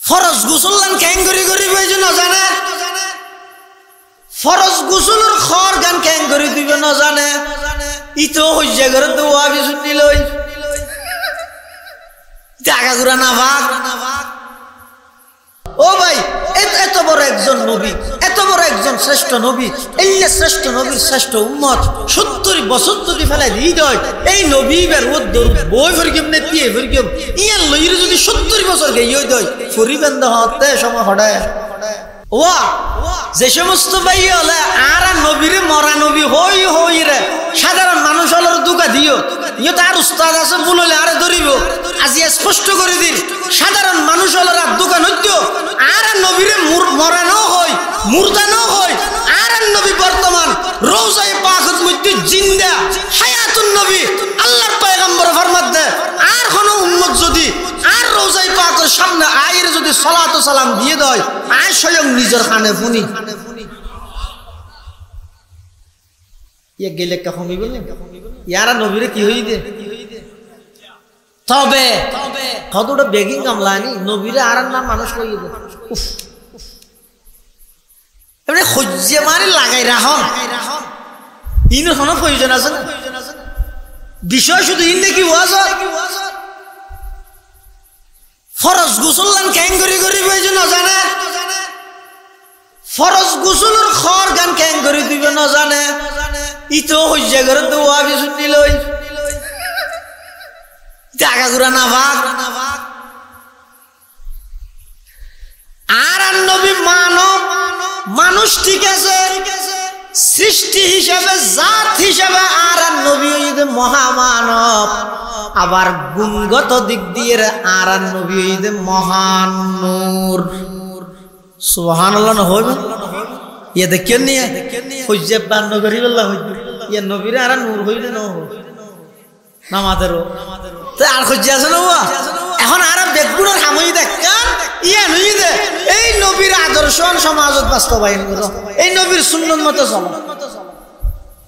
ফরজ গোসল কেন করি করি বইছে না জানে ফরজ গোসলের খর গান কেন করে দিবে না জানে ইতো হইছে করে তো ওয়াবি শুনি লই টাকা গুরা না ভাগ ও ভাই এত বড় একজন নবী এত বড় একজন শ্রেষ্ঠ নবী এই শ্রেষ্ঠ নবীর শ্রেষ্ঠ উম্মত 70 বছর যদি ফেলে হৃদয় এই নবী বের ওদর বই ফরকিম নে দিয়ে ফরকিম ইয়ার লইর যদি 70 বছর গই হই ফরিবেন দা হতে সময় হড়ায় ওয়া যে সমস্ত ভাই হলে আর নবীরে মরা নবী হই হই রে সাধারণ মানুষ হলের দুকা দিও ইয়ে তার উস্তাদ আছে বললে আরে ধরিব আজি স্পষ্ট করে দিন সাধারণ মানুষ হলের আর দুকা নইতো আর নবীরে মরানো হয় মুর্দানো হয় আর নবী বর্তমান রওজায়ে পাকের মধ্যে জিন্দা হায়াতুন নবী আল্লাহর পয়গম্বর ফরমাত দেয় আর কোন উম্মত যদি আর রওজায়ে পাকের সামনে আইরে যদি সালাত ও সালাম দিয়ে দেয় আর স্বয়ং নিজের কানে শুনি ইয়ে গেলে কা হমি বলে ইয়ারা নবীরে কি হই দে তবে কতটা বেগিং কামলানি নবীরে আর নাম মানুষ কই দে উফ এমনি খুঁজে মারি লাগাই রাখুন ইন কোনো প্রয়োজন আছে না বিষয় শুধু ইন দেখি ওয়াজ ফরজ গোসল কেন করি করি বইছে না জানে ফরজ গোসলের খর গান কেন করে দিবে না জানে ইতো হইছে করে তো ওয়াবি শুনি লই টাকা গুরা না ভাগ আর নবী মানব মানুষ ঠিক আছে সৃষ্টি হিসাবে জাত হিসাবে আর নবী হইতে মহামানব আবার গুণগত দিক দিয়ে আর নবী হইতে মহান নূর সুবহানাল্লাহ না হইবে ইয়ে দেখেন নি হইছে বান্ন করি বললা হইবে ইয়ে নবীর আর নূর হইলে না নামাদেরও তো আর হইছে আছে না এখন আর বেগুনের হামই দেখান ইয়া নই দে এই নবীর আদর্শ সমাজত বাস্তবায়ন করো এই নবীর সুন্নত মতো চলো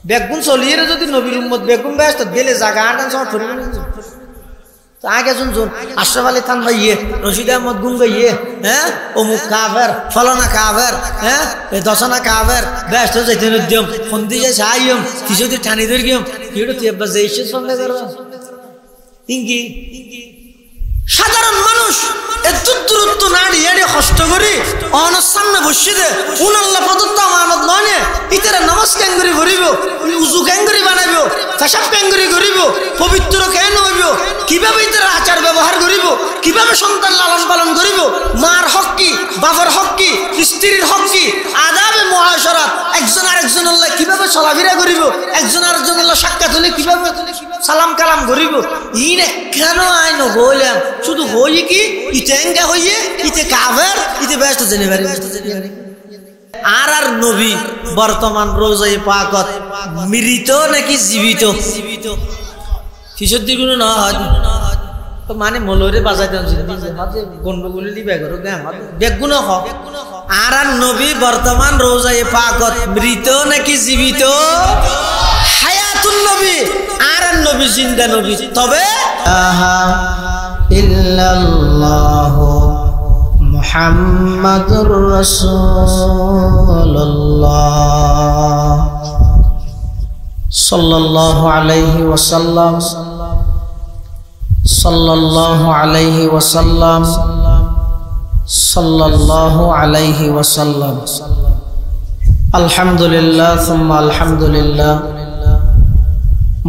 বেগুন চলিয়ে যদি নবীর উম্মত বেগুন ব্যস্ত গেলে জায়গা আটান সব ফরিবে তো আগে শুনছুন আশরাফ আলী খান ভাইয়ে রশিদ আহমদ গুঙ্গাইয়ে হ্যাঁ অমুক কাফের ফলানা কাফের হ্যাঁ দশনা কাফের ব্যস্ত যাইতে নদ্যম ফন্দি যাই সাইম কিছুদিন ঠানি ধর গিয়ম কিড়ো তেব্বা যাইছে সঙ্গে করো ইঙ্গি সাধারণ মানুষ এত দূরত্ব নাড়ি এড়ে কষ্ট করি অনার সামনে বসে দে উনাল্লাহ প্রদত্ত আমানত নয় ইতারা নামাজ কেন করে করিব উজু কেন করে বানাইব পেশাব কেন করে করিব পবিত্র কেন হইব কিভাবে ইতারা আচার ব্যবহার করিব কিভাবে সন্তান লালন পালন করিব মার হক কি বাবার হক কি স্ত্রীর হক কি আদাবে মুআশারাত একজন আরেকজনের লাগে কিভাবে চলাফেরা করিব একজন আরেকজনের লাগে সাক্ষাৎ হলে কিভাবে সালাম কালাম করিব ইনে কেন আইন হইলাম শুধু হই কি ইতেঙ্গা হইয়ে ইতে কাফের ইতে ব্যস্ত জেনে পারি আর আর নবী বর্তমান রওজায়ে পাকত মৃত নাকি জীবিত কিসের দিকে না হয় মানে মলরে বাজাই দেন গন্ডগোল দিবে ঘর বেগুন হোক আর আর নবী বর্তমান রওজায়ে পাকত মৃত নাকি জীবিত হায়াতুন নবী আর আর নবী জিন্দা নবী তবে ইল্লাল্লাহু মুহাম্মাদুর রাসূলুল্লাহ সাল্লাল্লাহু আলাইহি ওয়াসাল্লাম সাল্লাল্লাহু আলাইহি ওয়াসাল্লাম সাল্লাল্লাহু আলাইহি ওয়াসাল্লাম আলহামদুলিল্লাহ সুম্মা আলহামদুলিল্লাহ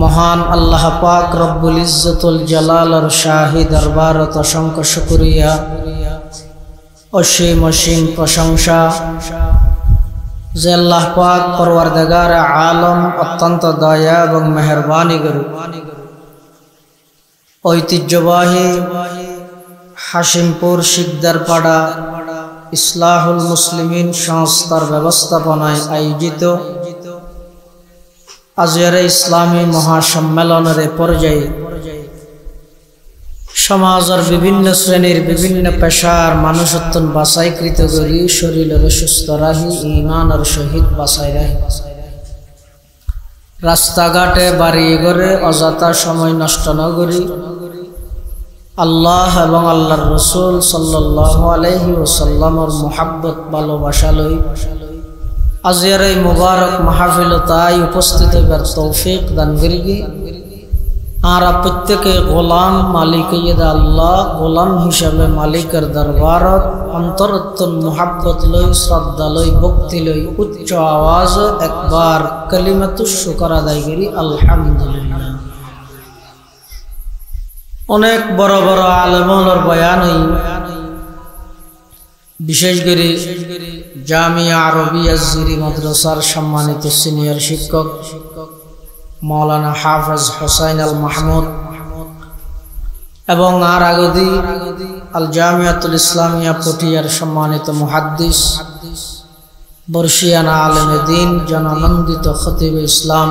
মহান আল্লাহ পাক রব্বুল ইজ্জতুল জালালের শাহী দরবারত অসংখ্য শুকরিয়া অসীম অসীম প্রশংসা যে আল্লাহ পাক পরওয়ারদিগার আলম অত্যন্ত দয়া এবং মেহেরবানি করু ঐতিহ্যবাহী হাশিমপুর শিকদারপাড়া ইসলাহুল মুসলিমিন সংস্থার ব্যবস্থাপনায় আয়োজিত আজহারে ইসলামী মহাসম্মেলনের পর্যায়ে সমাজের বিভিন্ন শ্রেণীর বিভিন্ন পেশার মানুষত্বন বাছাইকৃত করি শরীরের সুস্থ রাহি ঈমানের সহিত বাছাই রাহি রাস্তাঘাটে বাড়ি ঘরে অযথা সময় নষ্ট ন করি আল্লাহ এবং আল্লাহর রাসূল সাল্লাল্লাহু আলাইহি ওয়াসাল্লামের মুহাব্বত ভালোবাসা লই আজকের এই মুবারক মাহফিলতায় উপস্থিত হবার তৌফিক দান করিগি। আর প্রত্যেকে গোলাম মালিক আল্লাহ গোলাম হিসাবে মালিকের দরবারত অন্তরতন মুহাব্বত লই শ্রদ্ধা লই ভক্তি লই উচ্চ আওয়াজ একবার কালিমাতুশ শুকর আদায় করি আলহামদুলিল্লাহ। অনেক বড় বড় আলেমুলের বয়ান হই, বিশেষ করে জামিয়া আরবিয়া জিরি মাদ্রাসার সম্মানিত সিনিয়র শিক্ষক মাওলানা হাফেজ হুসাইন আল মাহমুদ এবং আর আগদি আল জামিয়াতুল ইসলামিয়া পটিয়ার সম্মানিত মুহাদ্দিস বর্ষিয়ানা আলেমে দ্বীন জনানন্দিত খতিব ইসলাম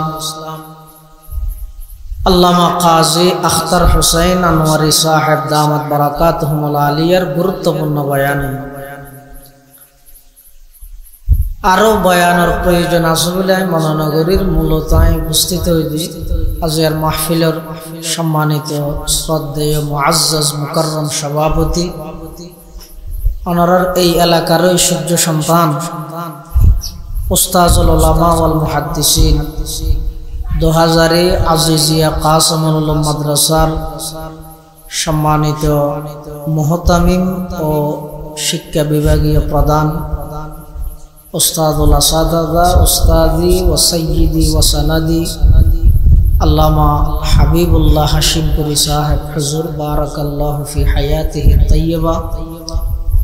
আল্লামা কাজী আখতার হুসাইন আনোয়ারি সাহেব দামাত বারাকাতুহুল আলিয়ার গুরুত্বপূর্ণ বয়ান। আরো বয়ানের প্রয়োজন আছে বলে আমি মনোনগরীর মূলত উপস্থিত হইছি। আজকের মাহফিলের সম্মানিত শ্রদ্ধেয় মুআজ্জাজ মুকাররম সভাপতি অনারার এই এলাকারই সূর্য সন্তান উস্তাজুল উলামা ওয়াল মুহাদ্দিসিন 2000 আজিজিয়া কাসমুল উলুম মাদ্রাসার সম্মানিত মুহতামিম ও শিক্ষা বিভাগীয় প্রধান উস্তাদুল আসাদাদা উস্তাদি ও সৈয়দি ও সনদি আল্লামা হাবিবুল্লাহ হাশিমপুরি সাহেব হুজুর বারাকাল্লাহু ফি হায়াতিহি তাইয়্যিবা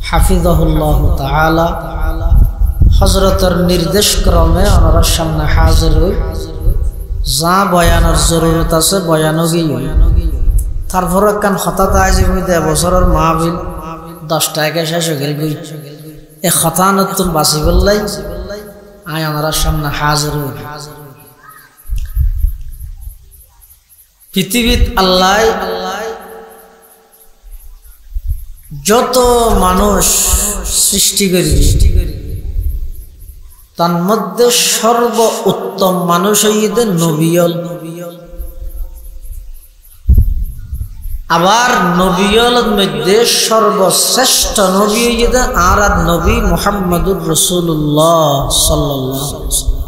হাফিজাহুল্লাহ তাআলা হযরতের নির্দেশ ক্রমে ওনার সামনে হাজির হই। যা বয়ানের জরুরত আছে বয়ানও গিয়ে তারপর একখান হঠাৎ আজ বছরের মাহফিল 10 টাকা শেষ হয়ে গেল। এ কথা নতুন বাসি বললাই আয় আমরা সামনে হাজির হই। পৃথিবীত আল্লাহ যত মানুষ সৃষ্টি করি তার মধ্যে সর্ব উত্তম মানুষ হইতে নবিয়ল, আবার নবিয়লের মধ্যে সর্বশ্রেষ্ঠ নবী হইতে আর নবী মুহাম্মদুর রাসূলুল্লাহ সাল্লাল্লাহু আলাইহি ওয়াসাল্লাম।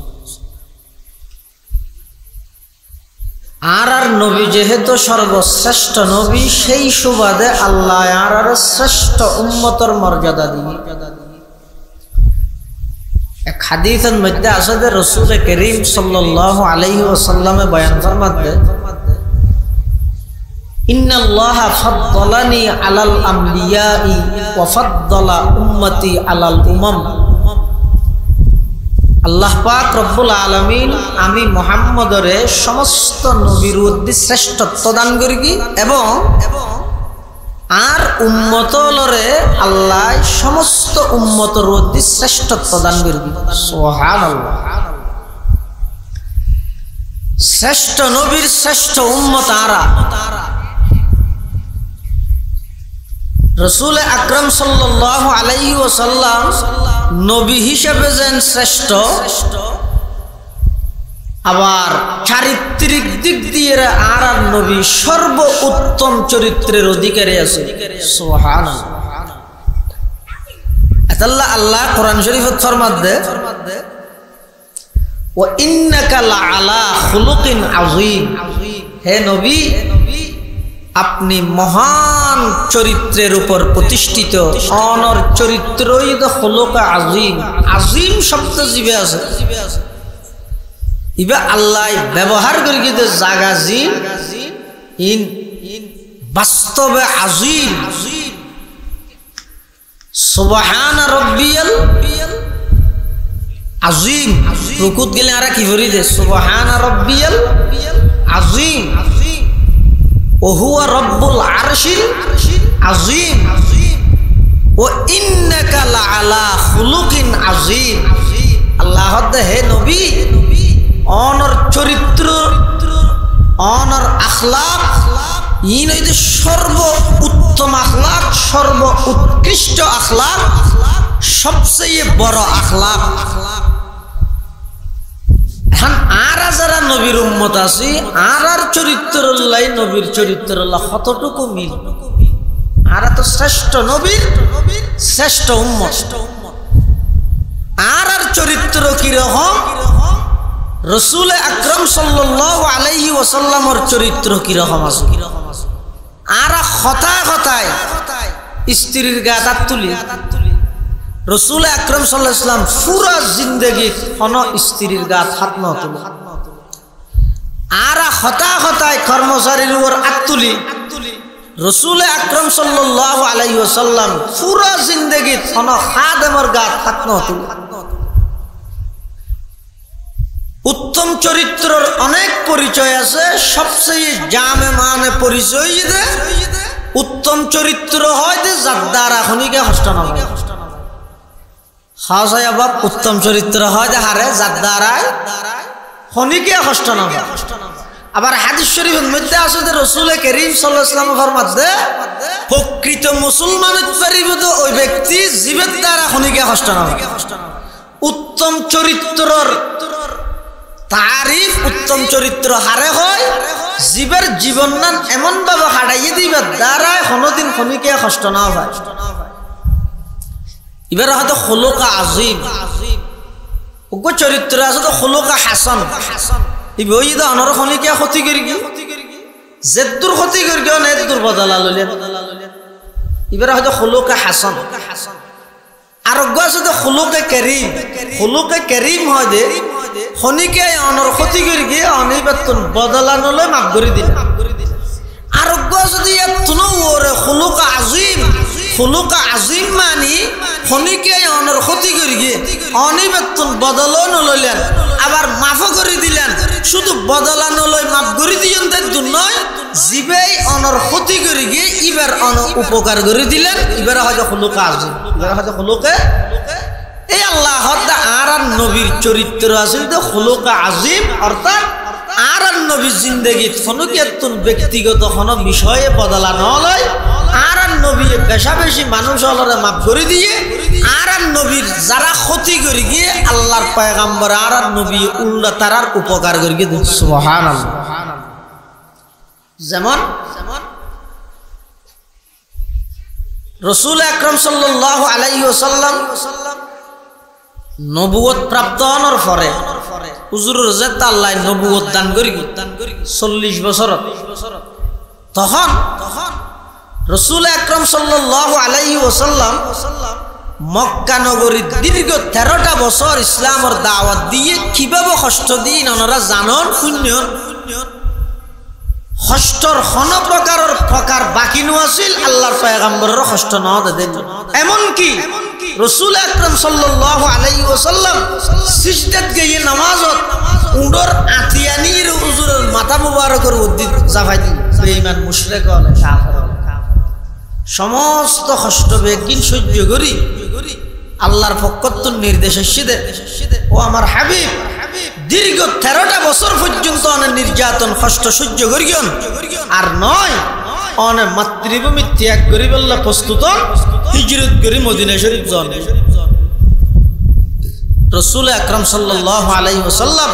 আর নবী যেহেতু সর্বশ্রেষ্ঠ নবী, সেই সুবাদে আল্লাহ আর শ্রেষ্ঠ উম্মতের মর্যাদা দিয়ে এক হাদিসের মধ্যে আছে যে রাসূল করিম সাল্লাল্লাহু আলাইহি ওয়াসাল্লামে বয়ান ফরমাতে ইন্নাল্লাহা ফাদ্দালানি আলাল আমবিয়াই ওয়া ফাদ্দালা উম্মতি আলাল উমাম। আল্লাহ পাক রব্বুল আলামিন আমি মুহাম্মদরে সমস্ত নবীর মধ্যে শ্রেষ্ঠত্ব দান করি এবং আর উম্মতলরে আল্লাহ সমস্ত উম্মতের মধ্যে শ্রেষ্ঠত্ব দান করি। সুবহানাল্লাহ। শ্রেষ্ঠ নবীর শ্রেষ্ঠ উম্মত আরা রাসূল আকরাম সাল্লাল্লাহু আলাইহি ওয়াসাল্লাম নবী হিসেবে যেন শ্রেষ্ঠ, আবার চারিত্রিক দিক দিয়ে আর নবী সর্ব উত্তম চরিত্রের অধিকারী আছে। সুবহানাল্লাহ। আল্লাহ আল্লাহ কোরআন শরীফত ফরমাতে ওয়া ইন্নাকা লাআলা খুলুকিন আযীম। হে নবী, আপনি মহান চরিত্রের উপর প্রতিষ্ঠিত। অনর চরিত্রই তো খুলুক আযীম। আযীম শব্দ জিবে আছে, ইবা আল্লাহ ব্যবহার করি কিন্তু জাগা জিম ইন বাস্তবে আযীম। সুবহান রাব্বিয়াল আযীম। রুকুত গেলে আর কি করি দে সুবহান রাব্বিয়াল আযীম ওয়া হুয়া রব্বুল আরশিল আযীম ওয়া ইন্নাকা লাআলা খুলুকিন আযীম। আল্লাহ হে নবী, অনর চরিত্র অনর আখলাক ইন হইতে সর্ব উত্তম আখলাক, সর্ব উৎকৃষ্ট আখলাক, সবচেয়ে বড় আখলাক। এখন আর যারা নবীর উম্মত আছি আর চরিত্রল্লাহ নবীর চরিত্রল্লাহ কতটুকু মিল আর তো শ্রেষ্ঠ নবীর শ্রেষ্ঠ উম্মত। আর চরিত্র কিরকম? রাসূল আকরাম সাল্লাল্লাহু আলাইহি ওয়াসাল্লামের চরিত্র কিরকম আছে? আর কথায় কথায় স্ত্রীর গায়ে হাত তুলি। রাসূল আকরাম সাল্লাল্লাহু আলাইহি ওয়াসাল্লাম পুরা জিন্দেগি কোনো স্ত্রীর গায়ে হাত না তুলে। আর কথায় কথায় কর্মচারীর উপর হাত তুলি। রাসূল আকরাম সাল্লাল্লাহু আলাইহি ওয়াসাল্লাম পুরা জিন্দেগি কোনো খাদেমের গায়ে হাত না তুলে। উত্তম চরিত্রের অনেক পরিচয় আছে, সবচেয়ে জামে মানে পরিচয় যে উত্তম চরিত্র হয় যে যার দ্বারা খনিকে কষ্ট না হয়। হাসায় বাপ উত্তম চরিত্র হয় যে হারে যার দ্বারায় খনিকে কষ্ট না হয়। আবার হাদিস শরীফের মধ্যে আছে যে রাসূল করিম সাল্লাল্লাহু আলাইহি ওয়াসাল্লাম ফরমাতে প্রকৃত মুসলমানের পরিবর্ত ওই ব্যক্তি জীবের দ্বারা খনিকে কষ্ট না হয়। উত্তম চরিত্রের তারিফ উত্তম চরিত্র হারে হয় জীবের জীবন নান এমন ভাবে হারাইয়ে দিবার দ্বারায় কোনোদিন খনিকে কষ্ট না হয়। এবার হয়তো খুলুকা আজিম ওগো চরিত্র আছে তো খুলুকা হাসান ইবই দা অনর খনিকে ক্ষতি করি জেদ্দুর ক্ষতি করি না এদ্দুর বদলা লইলে। এবার হয়তো খুলুকা হাসান আর ওগো আছে তো খুলুকে করিম। খুলুকে করিম হয় যে খনিকে অনর ক্ষতি করি গিয়ে অনিবাতন বদলানো লয় মাফ করে দিলে। আর যদি ওরে খুলুকা আজিম, খুলুকা আজিম মানি খনিকে অনর ক্ষতি করি গিয়ে অনিবাতন বদলানো লইলেন আবার মাফও করে দিলেন। শুধু বদলানো লয় মাফ করে দিয়েন তাই নয়, জীবেই অনর ক্ষতি করে গিয়ে ইবার অন উপকার করে দিলেন। এবার হয়তো খুলুকা আজিম, এবার হয়তো খুলুকে এই আল্লাহ আর নবীর চরিত্র আছে খুলুকা আজিম, অর্থাৎ আর নবীর জিন্দেগি কোনো ব্যক্তিগত কোনো বিষয়ে বদলা নয়। আর নবী বেশা বেশি মানুষ হলরে মাফ করে দিয়ে আর নবীর যারা ক্ষতি করে গিয়ে আল্লাহর পয়গাম্বর আর নবী উল্টা তারার উপকার করে গিয়ে সুবহানাল্লাহ। যেমন রাসূল আকরাম সাল্লাল্লাহু আলাইহি ওয়াসাল্লাম নবুয়ত প্রাপ্ত হওয়ার পরে হুজুরের যেতে আল্লাহ নবুয়ত দান করি 40 বছর। তখন রাসূল আকরাম সাল্লাল্লাহু আলাইহি ওয়াসাল্লাম মক্কা নগরীর দীর্ঘ 13টা বছর ইসলামের দাওয়াত দিয়ে কিভাবে কষ্ট দিয়ে ওনারা জানন শূন্য কষ্টর কোন প্রকার বাকি নছিল আল্লাহর পয়গম্বরের কষ্ট না দেন। এমনকি রাসূল আকরাম সাল্লাল্লাহু আলাইহি ওয়াসাল্লাম সিজদাত গিয়ে নামাজত উডর আতিয়ানির হুজুরের মাথা মুবারকের উদ্দিত জাফাই দি বেঈমান মুশরিক হলে কাফের সমস্ত কষ্ট বেগিন সহ্য করি আল্লাহর পক্ষতুন নির্দেশ এসেছে ও আমার হাবিব দীর্ঘ 13টা বছর পর্যন্ত অনেক নির্যাতন কষ্ট সহ্য করিয়ন আর নয় অনেক মাতৃভূমি ত্যাগ করি বললা প্রস্তুত হিজরত করি মদিনা শরীফ যান। রাসূল আকরাম সাল্লাল্লাহু আলাইহি ওয়াসাল্লাম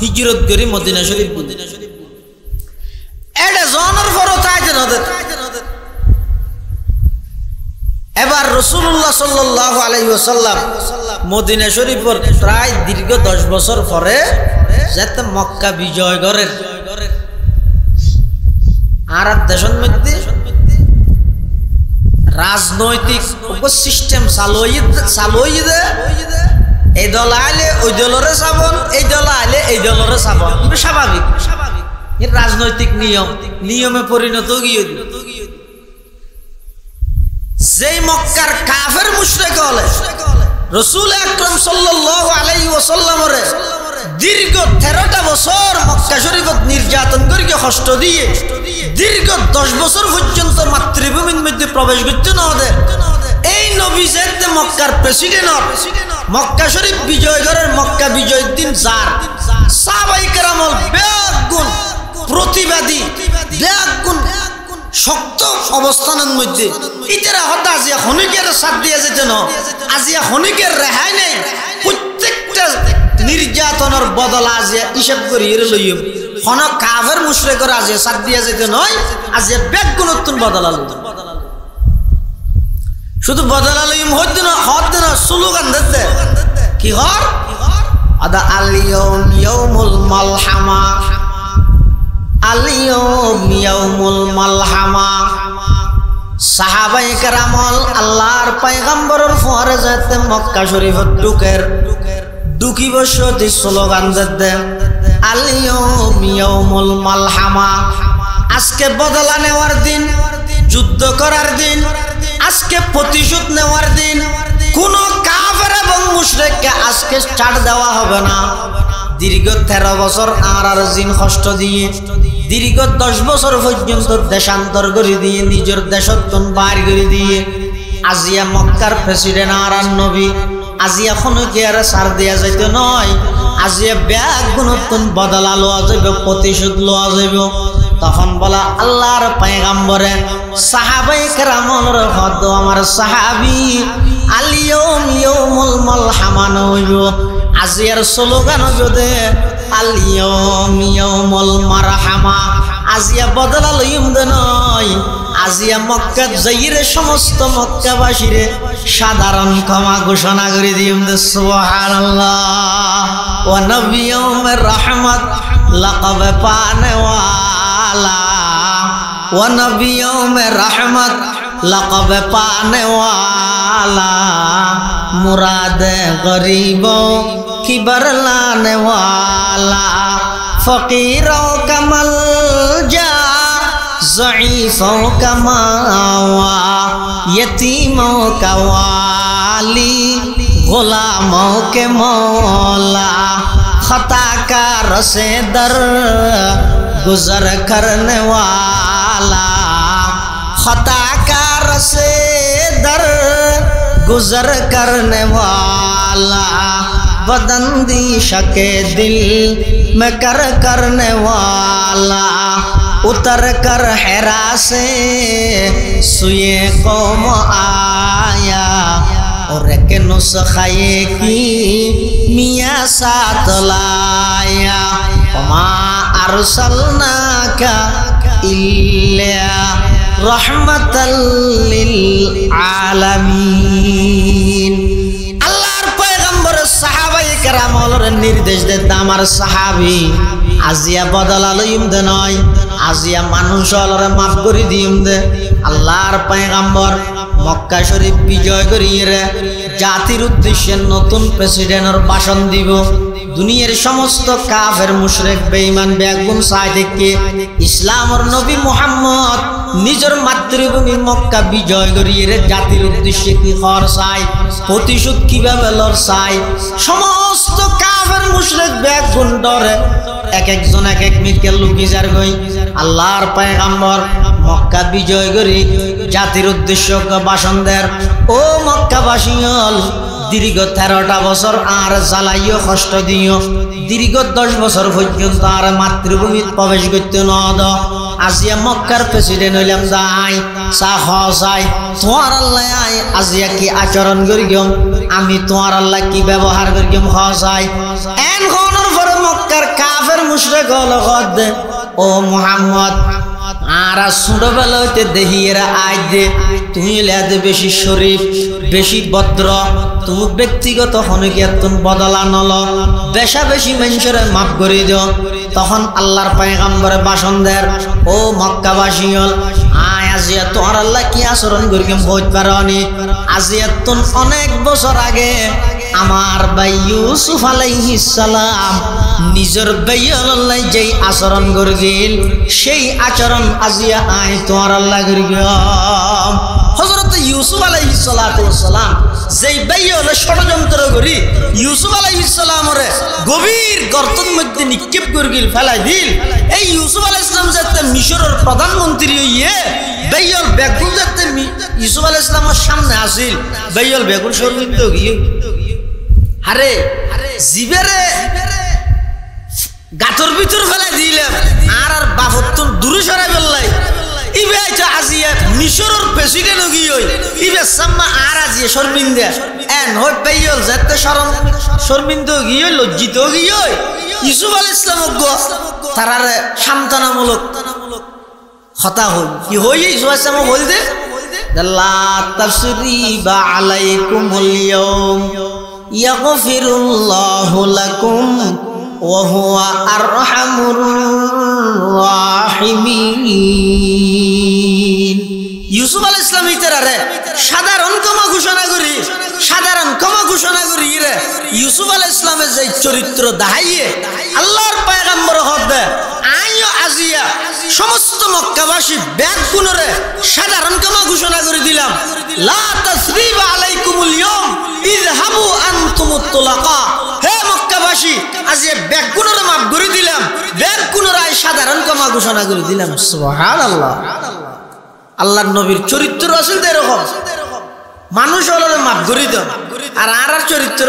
হিজরত করি মদিনা শরীফ এটা জানার পরও তাই জানতে এবার রাসূলুল্লাহ সাল্লাল্লাহু আলাইহি ওয়াসাল্লাম মদিনা শরীফের প্রায় দীর্ঘ 10 বছর পরে যেতে মক্কা বিজয় করেন। আরব দেশের মধ্যে রাজনৈতিক সিস্টেম চালুই দে এই দল আইলে ওই দলরে চাবন, এই দল আইলে এই দলরে চাবন, স্বাভাবিক রাজনৈতিক নিয়মে পরিণত গিয়ে যেই মক্কার কাফের মুশরিক হলে রাসূল আকরাম সাল্লাল্লাহু আলাইহি ওয়াসাল্লামের দীর্ঘ 13টা বছর মক্কা শরীফত নির্যাতন করে কষ্ট দিয়ে দীর্ঘ 10 বছর পর্যন্ত মাতৃভূমির মধ্যে প্রবেশ করতে না দেয়। এই নবী যেতে মক্কার প্রেসিডেন্ট মক্কা শরীফ বিজয় করেন মক্কা বিজয়ের দিন যার সাহাবায়ে কেরামল বেগুন প্রতিবাদী বেগুন শক্ত অবস্থানের মধ্যে ইতারা হতা আজিয়া খনিকের সাথ দিয়ে যেতে না আজিয়া খনিকের রেহাই নেই। প্রত্যেকটা নির্যাতনের বদলা আজিয়া হিসাব করি এর লইম কোন কাফের মুশরিকের আজিয়া সাথ দিয়ে যেতে নয় আজিয়া বেগুন নতুন বদলা লই শুধু বদলালইম হইতে না হতে না স্লোগান দিতে কি হর আদা আলিয়ুম ইয়াউমুল মালহামা আলিয়ুম ইয়াউমুল মালহামা সাহাবায়ে কেরামল আল্লাহর পয়গম্বরের ফরজতে মক্কা শরীফত ঢুকি বসতি স্লোগান দিতে আলিয়ুম ইয়াউমুল মালহামা আজকে বদলা নেওয়ার দিন যুদ্ধ করার দিন আজকে প্রতিশোধ নেওয়ার দিন কোন কাফের এবং মুশরিককে আজকে ছাড় দেওয়া হবে না দীর্ঘ 13 বছর আর জিন কষ্ট দিয়ে দীর্ঘ 10 বছর পর্যন্ত দেশান্তর করে দিয়ে নিজের দেশতন বাইর করে দিয়ে আজিয়া মক্কার প্রেসিডেন্ট আর নবী আজিয়া কোনো কি আর সার দেয়া যাইতে নয় আজিয়া ব্যাগ গুণতন বদলা লওয়া যাবে প্রতিশোধ লওয়া যাবে তখন বলা আল্লাহর পয়গম্বরে সাহাবায়ে কেরামর হদ আমার সাহাবী আলিয়ুম ইয়াউমুল মালহামা নইব আজিয়ার স্লোগান যদি আলিয়ুম ইয়াউমুল মারহামা আজিয়া বদলা লইম দে নয় আজিয়া মক্কা যাইরে সমস্ত মক্কাবাসীরে সাধারণ ক্ষমা ঘোষণা করে দিম দে সুবহানাল্লাহ ওয়া নবিয়ুমের রহমত লাকাব পানে व नबियों में रहमत लक़ब पाने वाला मुराद गरीबों की बरलाने वाला फ़कीरों का मलजा ज़ईफ़ों का मावा यतीमों का वाली गुलामों के मौला खताकार से दर गुजर करने वाला खताकार से दर गुजर करने वाला बदंदिश के दिल में करने वाला उतर कर हेरा से सुए कौम आया और के नुस्खे की मियाँ साथ लाया वमा अरसलनाका इल्ला रहमतल लिल आलामीन अल्लाहर पैगम्बर साहाबाए केरामर निर्देश देता আমার সাহাবী আজিয়া বদলা লইম দে নয় আজিয়া মানুষ অলরে মাফ করে দিম দে আল্লাহর পয়গম্বর মক্কা শরীফ বিজয় করিয়ে জাতির উদ্দেশ্যে নতুন প্রেসিডেন্টের ভাষণ দিব দুনিয়ার সমস্ত কাফের মুশরিক বেঈমান বেগুন সাইদেরকে ইসলামের নবী মুহাম্মদ নিজের মাতৃভূমি মক্কা বিজয় করিয়ে জাতির উদ্দেশ্যে কি হর চাই প্রতিশোধ কিভাবে লড় চাই সমস্ত কাফের মুশরিক বেগুন ডরে এক একজন এক এক মিটকে লুকি যার গই আল্লাহর পয়গম্বর মক্কা বিজয় করি জাতির উদ্দেশ্যে ভাষণ দেন ও মক্কাবাসী দীর্ঘ 13টা বছর আর জ্বালাইও কষ্ট দিও দীর্ঘ 10 বছর পর্যন্ত আর মাতৃভূমিত প্রবেশ করতে নদ আজিয়া মক্কার প্রেসিডেন্ট হইলাম যাই চা খাই তোমার আল্লাহ আই আজিয়া কি আচরণ করি গম আমি তোমার আল্লাহ কি ব্যবহার করি গম খাই এন কোনর পরে মক্কার কাফের মুশরিক হল গদ ও মুহাম্মদ আর ছোটবেলা হইতে দেখি এরা আজ দে তুমি লেদে বেশি শরীফ বেশি ভদ্র তুমি ব্যক্তিগত হনকিয়াতুন বদলা নল বেশা বেশি মানুষের মাফ করে দিও তখন আল্লাহর পয়গম্বরে ভাষণ দেন ও মক্কাবাসী আয় আজিয়া তোমার আল্লাহ কি আচরণ করি কেম বইতে পারনি আজিয়া তুন অনেক বছর আগে আমার ভাই ইউসুফ আলাইহিস সালাম নিজের ভাইয়াল্লাহ যেই আচরণ করিল সেই আচরণ আজিয়া আয় তোমার আল্লাহ করি গম হযরত ইউসুফ আলাইহিস সালাম যেই ভাইয়াল্লাহ ষড়যন্ত্র করি ইউসুফ আলাইহিস সালামরে গভীর গর্তের মধ্যে নিক্ষেপ করিল ফেলাই দিল এই ইউসুফ আলাইহিস সালাম যাতে মিশরের প্রধানমন্ত্রী হইয়ে ভাইয়াল বেগুন যাতে ইউসুফ আলাইহিস সালামের সামনে আসিল ভাইয়াল বেগুন শর্মিন্দ গিয়ে আরে জিবেরে গাতর ভিতর ফেলাই দিলাম আর বাপত তো দূরে সরাই ফেললাই ইবে আইছে আজিয়া মিশরের প্রেসিডেন্ট হই ইবে সাম্মা আর আজিয়া শর্মিন্দা এন হই পাইল যাতে শর্মিন্দা গিয়ে লজ্জিত গিয়ে ইউসুফ আলাইহিস সালাম গো তারারে সান্ত্বনামূলক কথা হই কি হই ইউসুফ আলাইহিস সালাম বল দে লা তাসরিবা আলাইকুমুল ইয়াউম ইয়াগফিরুল্লাহু লাকুম ওয়া হুয়া আরহামুর রাহিমিন। ইউসুফ আলাইহিস সালাম ইতারে সাধারণ ক্ষমা ঘোষণা করি, সাধারণ ক্ষমা ঘোষণা করি রে ইউসুফ আলাইহিস সালামের যে চরিত্র দেখাইয়ে আল্লাহর পয়গম্বর হদে আইও আজিয়া সমস্ত মক্কাবাসী ব্যাগ গুণরে সাধারণ ক্ষমা ঘোষণা করে দিলাম। লা তাসরিবা আলাইকুমুল ইয়াউম ইযহাবু আনতুমুত তুলাকা। হে মক্কাবাসী, আজ ব্যাগ গুণরে মাফ করে দিলাম, ব্যাগ গুণরে সাধারণ ক্ষমা ঘোষণা করে দিলাম। সুবহানাল্লাহ। আল্লাহর নবীর চরিত্র আসল এরকম, মানুষ হলো মাফ করে দেন। আর আর চরিত্র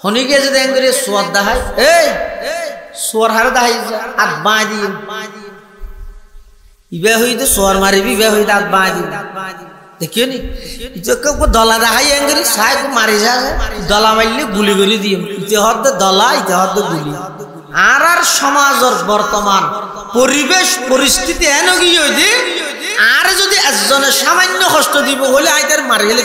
হনিকে যদি এঙ্গরে সোয়াদ দেখাই, এই সোয়ার হারে দেখাই হাত বাঁ দিয়ে ইবে হইতে সোয়ার মারিবি, ইবে হইতে হাত বাঁ দিয়ে দেখিও নি দলা দেখাই এঙ্গরে সাই মারি যায়, দলা মারলে গুলি করে দিয়ে ইতে হতে দলা ইতে হতে গুলি। আর আর সমাজের বর্তমান পরিবেশ পরিস্থিতি এন কি হইতে আর যদি একজনের সামান্য কষ্ট দিব হলে আইতার মারি গেলে।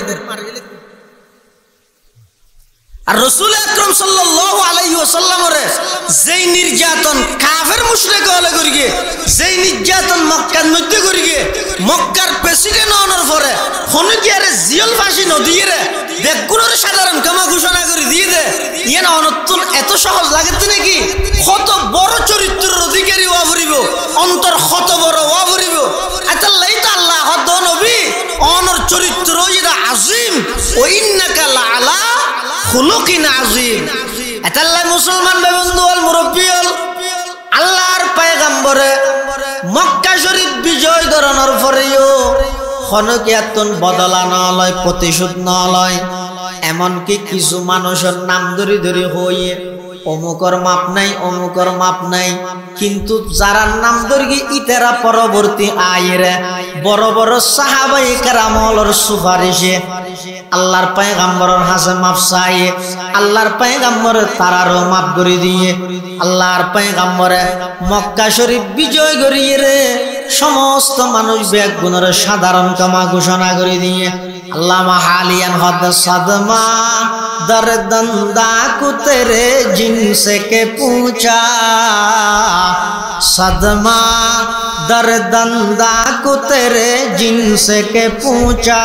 আর রাসূল আকরাম সাল্লাল্লাহু আলাইহি ওয়াসাল্লামের যেই নির্যাতন কাফের মুশরিক হলে করিগে, যেই নির্যাতন মক্কার মধ্যে করিগে, মক্কার প্রেসিডেন্ট হওয়ার পরে হনুকিয়ারে জিয়ল ফাঁসি নদীয়ে বেগুনের সাধারণ ক্ষমা ঘোষণা করে দিয়ে দে। ইয়ে না অনতুন এত সহজ লাগে নাকি? কত বড় চরিত্রের অধিকারী হওয়া পড়িব, অন্তর কত বড় হওয়া পড়িব। আতাল্লাই তো আল্লাহ হদ নবী অনর চরিত্র এটা আজিম, ও ইন্নাকা লাআলা খুলুকিন আজিম। এতাল্লাই মুসলমান বন্ধু হল মুরব্বী হল আল্লাহর পয়গম্বরে মক্কা শরীফ বিজয় ধরনের পরেও হনকিয়াতন বদলা না লয়, প্রতিশোধ না লয়। এমনকি কিছু মানুষের নাম ধরি ধরি হইয়ে অমুকর মাপ নাই, অমুকর মাপ নাই, কিন্তু যারা নাম ধরি ইতারা পরবর্তী আয়েরে বড় বড় সাহাবায়ে কেরামর সুপারিশে আল্লাহর পয়গম্বরের হাসে মাপ চাইয়ে আল্লাহর পয়গম্বর তারারও মাপ করে দিয়ে আল্লাহর পয়গম্বরে মক্কা শরীফ বিজয় করিয়ে রে সমস্ত মানুষ ব্যাগ গুণের সাধারণ ক্ষমা ঘোষণা করে দিয়ে আল্লামা হালিয়ান হদ সদমা দরদন্দা কুতরে জিনসে কে पूछा सदमा दरदंदा को तेरे जिनसे के पूछा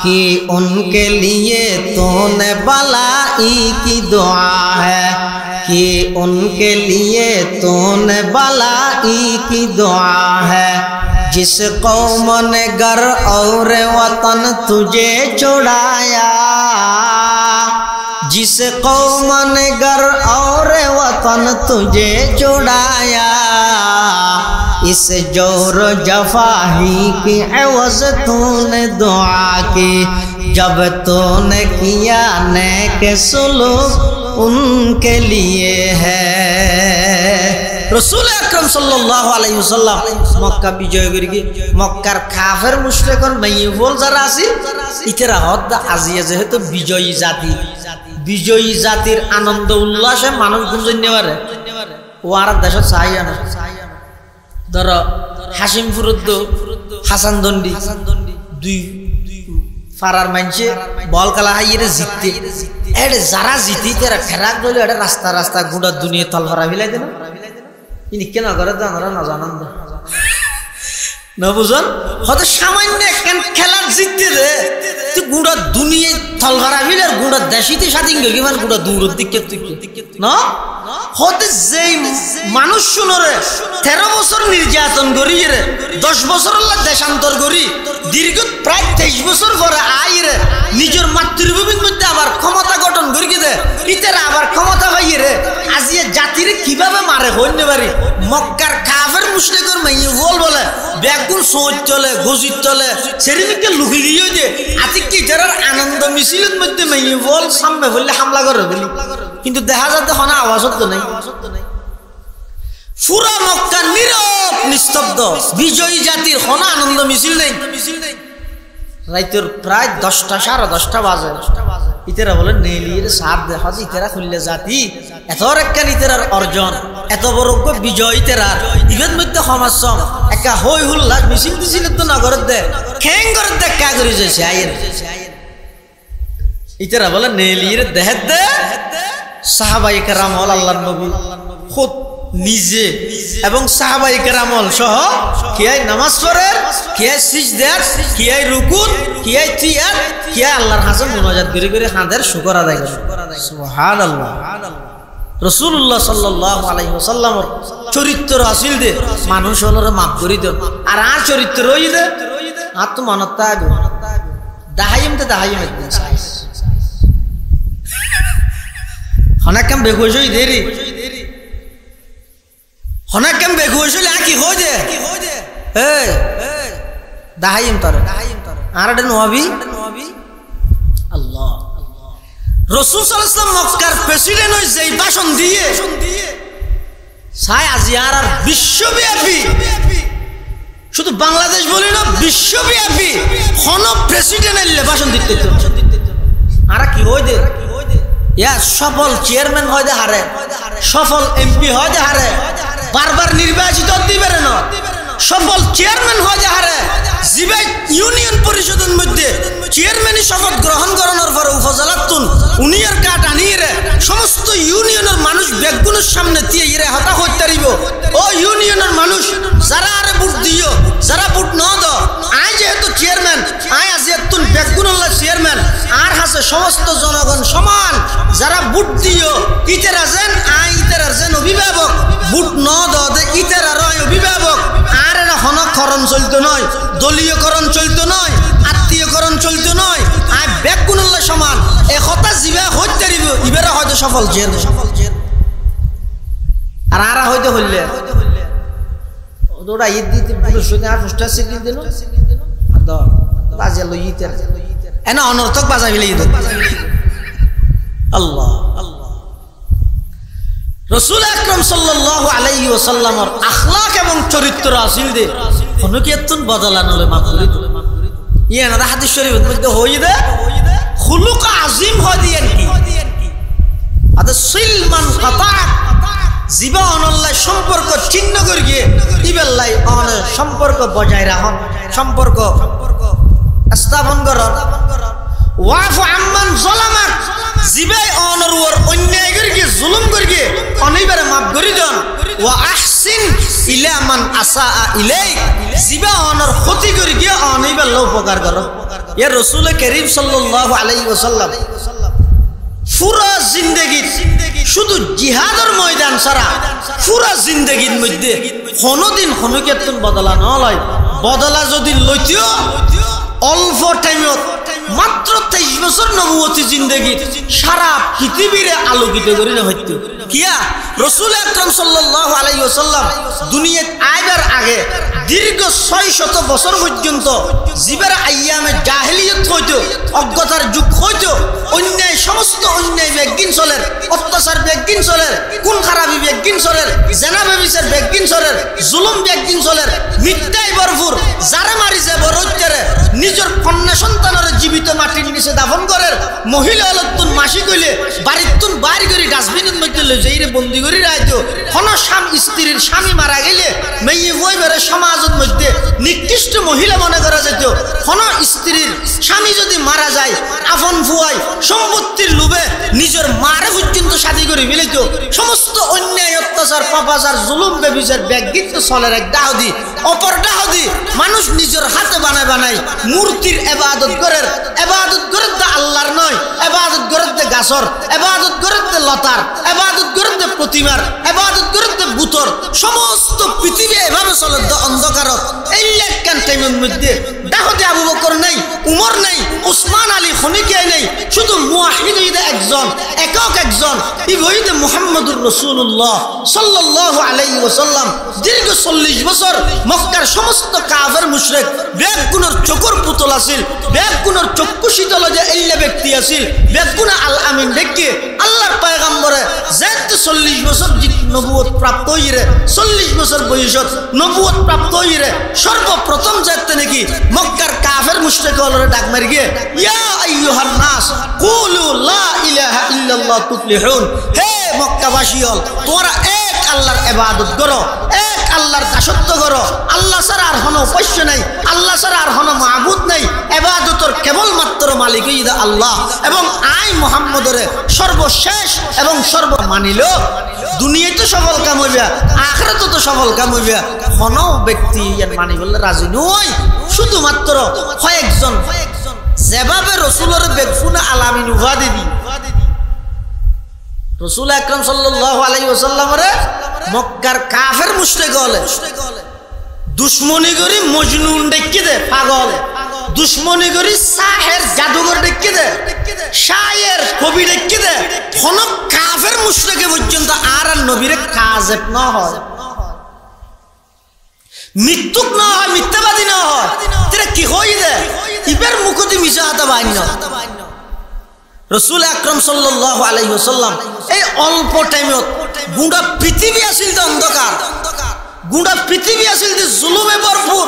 कि उनके लिए तूने भलाई की दुआ है, कि उनके लिए तूने भलाई की दुआ है। जिस कौम ने घर और वतन तुझे छुड़ाया, जिस कौम ने घर और वतन तुझे छुड़ाया, इस जोर जफाही की एवज़ तूने दुआ की, जब तूने किया नेक सुलूक उनके लिए है। रसूल আকরাম সাল্লাল্লাহু আলাইহি ওয়াসাল্লাম মক্কা বিজয় করি মক্কার কাফের মুশরিকন মাইয়ুল যারা আছে ইতরা হদ আজিয়া যেহেতু বিজয়ী জাতি, বিজয়ী জাতির আনন্দ উল্লাসে মানুষ গুঞ্জন নেওয়ারে ও আর দেশত চাহিয়া না। ধরো হাসিমপুরুদ্দ হাসান দন্ডি দুই ফারার মানছে বল খেলা হাইয়ে জিততে এড়ে যারা জিতি তারা ফেরাক ধরলে এটা রাস্তা রাস্তা গুঁড়া দুনিয়া তলভরা ফেলাই দেন। ইনি কেন করে তো আমরা না জানান না বুঝন হয়তো সামান্য একখান খেলার জিততে রে তুই গুঁড়া দুনিয়া তলভরা ফেলে আর গুঁড়া দেশিতে স্বাধীন গেলি মানে গুঁড়া দূরের দিকে না হতে যেই মানুষ শুনরে 13 বছর নির্যাতন করি রে 10 বছর দেশান্তর করি দীর্ঘ প্রায় 23 বছর পরে আই রে নিজের মাতৃভূমির মধ্যে আবার ক্ষমতা গঠন করি দে ইতারা আবার ক্ষমতা পাইয়ে রে আজিয়ে জাতিরে কিভাবে মারে হইতে পারি। মক্কার কাফের মুশরিকর মাইয়ে বলে বেগুন সোচ চলে গজিত চলে সেরিমিকে লুকি দিয়ে দে আতিক কি যারার আনন্দ মিছিলের মধ্যে মাইয়ে বল সামনে বললে হামলা করে বলি, কিন্তু দেখা যাচ্ছে হনা আওয়াজ তো নাই। পুরা মক্কা নীরব নিস্তব্ধ, বিজয়ী জাতির হনা আনন্দ মিছিল নেই। রাইতের প্রায় 10টা 10:30 বাজে ইতেরা বলে নেলির সাপ দেখা ইতেরা খুললে জাতি এত একখান ইতেরার অর্জন এত বড় বিজয় তেরার ইভের মধ্যে সমাজম একা হই হুল্লাস মিছিল দিছিল তো নগরের দে খ্যাং করে দেখা করে যাইছে আইন ইতেরা বলে নেলির দেহে দে সাহাবায়ে কেরাম আল্লাহর নবী খুদ নিজে এবং সাহাবায়ে কেরাম সহ কিয়াই নামাজ পড়ে কিয়াই সিজদা কিয়াই রুকুত কিয়াই তিয়াত কিয়াই আল্লাহর হাসান মুনাজাত করে করে হাদের শুকর আদায় করে সুবহানাল্লাহ রাসূলুল্লাহ সাল্লাল্লাহু আলাইহি ওয়াসাল্লামের চরিত্র আসিল দে মানুষ হলরে মাফ করি দেন আর আর চরিত্র রই দে আর তো মনত থাকবে দাহাইম একদিন হনাকাম বেগুজই দেরি হনাকাম বেগুজই কি হই দে এই দাহাইম তরে আর এটা নবী আল্লাহ রাসূল সাল্লাল্লাহু আলাইহি ওয়াসাল্লাম মক্কার প্রেসিডেন্ট হই যেই ভাষণ দিয়ে সাই আজিয়ার আর বিশ্বব্যাপী শুধু বাংলাদেশ বলি না বিশ্বব্যাপী কোন প্রেসিডেন্ট এলে ভাষণ দিতে আর কি হই দে ইয়া সফল চেয়ারম্যান হয় দে হারে সফল এমপি হয় দে হারে বারবার নির্বাচিত দিবে না সফল চেয়ারম্যান হয় দে হারে জিবাই ইউনিয়ন পরিষদের মধ্যে চেয়ারম্যানই শপথ গ্রহণ করানোর পরে উপজেলাতুন উনিয়ার কাট আনিয়ে সমস্ত ইউনিয়নের মানুষ বেগুনের সামনে দিয়ে ইরে হতা হইতে দিব ও ইউনিয়নের মানুষ যারা আরে ভোট দিও যারা ভোট ন দাও আই যেহেতু চেয়ারম্যান আই আজ এতুন বেগুনল্লা চেয়ারম্যান আর হাসে সমস্ত জনগণ সমান যারা ভোট দিও ইতেরা যেন আই ইতেরা যেন অভিভাবক ভোট ন দাও দে ইতেরা রয় অভিভাবক আর এরা হনকরণ চলতো নয় দলীয়করণ চলতো নয় আত্মীয়করণ চলতো নয় আর বেগুনল্লা সমান এ কথা জিবা হইতে দিব ইবেরা হয়তো সফল চেয়ারম্যান আর আরা হইতে হইলে ওরা ঈদ দিতে পুরুষ আর পোস্টার সিগনি দিল বাজে লই ইতে এনা অনর্থক বাজা ফেলে ঈদ আল্লাহ রাসূল আকরাম সাল্লাল্লাহু আলাইহি ওয়াসাল্লামের আখলাক এবং চরিত্র আসিল দে কোন কি এতন বদলানলে মাকুরি ইয়া না হাদিস শরীফের মধ্যে হই দে খুলুক আযীম হয় দিয়েন কি আদা সিলমান কাতা জিবা অনল্লাহ সম্পর্ক ছিন্ন করে গিয়ে ইবেল্লাই অন সম্পর্ক বজায় রাখুন সম্পর্ক স্থাপন করুন ওয়াফু আম্মান যালামাক জিবাই অনর ওর অন্যায় করে গিয়ে জুলুম করে গিয়ে অনিবারে মাফ করে দেন ওয়া আহসিন ইলা মান আসাআ ইলাইক জিবা অনর ক্ষতি করে গিয়ে অনিবার লো উপকার করো ইয়া রাসূল করিম সাল্লাল্লাহু আলাইহি ওয়াসাল্লাম পুরা জিন্দেগি শুধু জিহাদের ময়দান ছাড়া পুরা জিন্দেগির মধ্যে কোনদিন কোনো ক্ষেত্রে বদলা নয় বদলা যদি লইতিও অল্প টাইমত মাত্র 23 বছর নবুয়তি জিন্দেগি সারা পৃথিবীরে আলোকিত করে না হইতো কিয়া রাসূল আকরাম সাল্লাল্লাহু আলাইহি ওয়াসাল্লাম দুনিয়াত আইবার আগে দীর্ঘ 600 বছর পর্যন্ত জিবার আইয়ামে জাহেলিয়ত হইতো অজ্ঞতার যুগ হইতো অন্যায় সমস্ত অন্যায় বেগিন চলের অত্যাচার বেগিন চলের কোন খারাপি বেগিন চলের জেনা ব্যভিচার বেগিন চলের জুলুম বেগিন চলের মিথ্যায় ভরপুর যারা মারি যাব রইতেরে নিজের কন্যা সন্তানের জীবিত মাটির নিচে দাফন করে মহিলা হলতুন মাসি কইলে বাড়িতুন বাইরে করে ডাস্টবিনের মধ্যে লই যাইরে বন্দি করে রাইতো কোন স্ত্রীর স্বামী মারা গেলে মেয়ে হই বেরে সমাজের মধ্যে নিকৃষ্ট মহিলা মনে করা যেত কোন স্ত্রীর স্বামী যদি মারা যায় আপন ফুয়াই সম্পত্তির লোভে নিজের মারে পর্যন্ত শাদী করে ফেলিত সমস্ত অন্যায় অত্যাচার পাপাচার জুলুম ব্যভিচার ব্যাগিত চলের এক দাহদি অপর দাহদি মানুষ নিজের হাতে বানায় বানায় মূর্তির ইবাদত করে আল্লাহর নয় ইবাদত করে গাছর ইবাদত করে লতার ইবাদত করে প্রতিমার ইবাদত করে বুতর সমস্ত পৃথিবী এভাবে চলে অন্ধকারত এই লেখান টাইমের মধ্যে দাহদি আবু বকর নাই উমর নাই উসমান আলী খনিকিয়াই নাই শুধু মুওয়াহিদ একজন একক একজন ইবহিদ মুহাম্মদুর রাসূলুল্লাহ সাল্লাল্লাহু আলাইহি ওয়াসাল্লাম দীর্ঘ 40 বছর মক্কার সমস্ত কাফের মুশরিক বেগুনের চোখের পুতুল আছিল বেগুনের চক্ষু শীতল যে এল্লা ব্যক্তি আছিল বেগুনা আল আমিন দেখে আল্লাহর পয়গম্বরে যেত 40 বছর নবুয়ত প্রাপ্ত হইরে 40 বছর বয়সত নবুয়ত প্রাপ্ত হইরে সর্বপ্রথম যেতে নাকি মক্কার কাফের মুশরিক হলরে ডাক মারি গিয়ে ইয়া আইয়ুহান নাস কুলু লা ইলাহা ইল্লাল্লাহ তুফলিহুন হে মক্কাবাসী হল তোমরা এক আল্লাহর ইবাদত করো, এক আল্লাহর দাসত্ব করো। আল্লাহ ছাড়া আর কোনো উপাস্য নাই, আল্লাহ ছাড়া আর কোনো মাবুদ নাই। ইবাদতর কেবলমাত্র মালিক হইয়া আল্লাহ। এবং আই মুহাম্মদের সর্বশেষ এবং সর্বমানিল। দুনিয়ায় তো সফল কাম হইবা, আখিরাতে তো সফল কাম হইবা। কোনো ব্যক্তি মানি বললে রাজি নয়, শুধুমাত্র কয়েকজন যেভাবে রসুলের বেগফুনা আলামিন উপাধি দি রসুল আকরাম সাল্লাল্লাহু আলাইহি ওয়াসাল্লামের মক্কার কাফের মুশরিক হলে দুশ্মনী করি মজনুন ডেকে দে, পাগল দুশ্মনী করি সাহের জাদুঘর ডেকে দে, শায়ের কবি ডেকে দে। কোন কাফের মুশরিকে পর্যন্ত আর নবীরে কাজেব না হয়, মৃত্যুক না হয়, মিথ্যাবাদী না হয়, তেরা কি হই দে ইবের মুখতি মিশা হাতা বাইন। রসুল আকরাম সাল্লাল্লাহু আলাইহি ওয়াসাল্লাম এই অল্প টাইমত গোটা পৃথিবী আছিল অন্ধকার, গোটা পৃথিবী আছিল জুলুমে ভরপুর,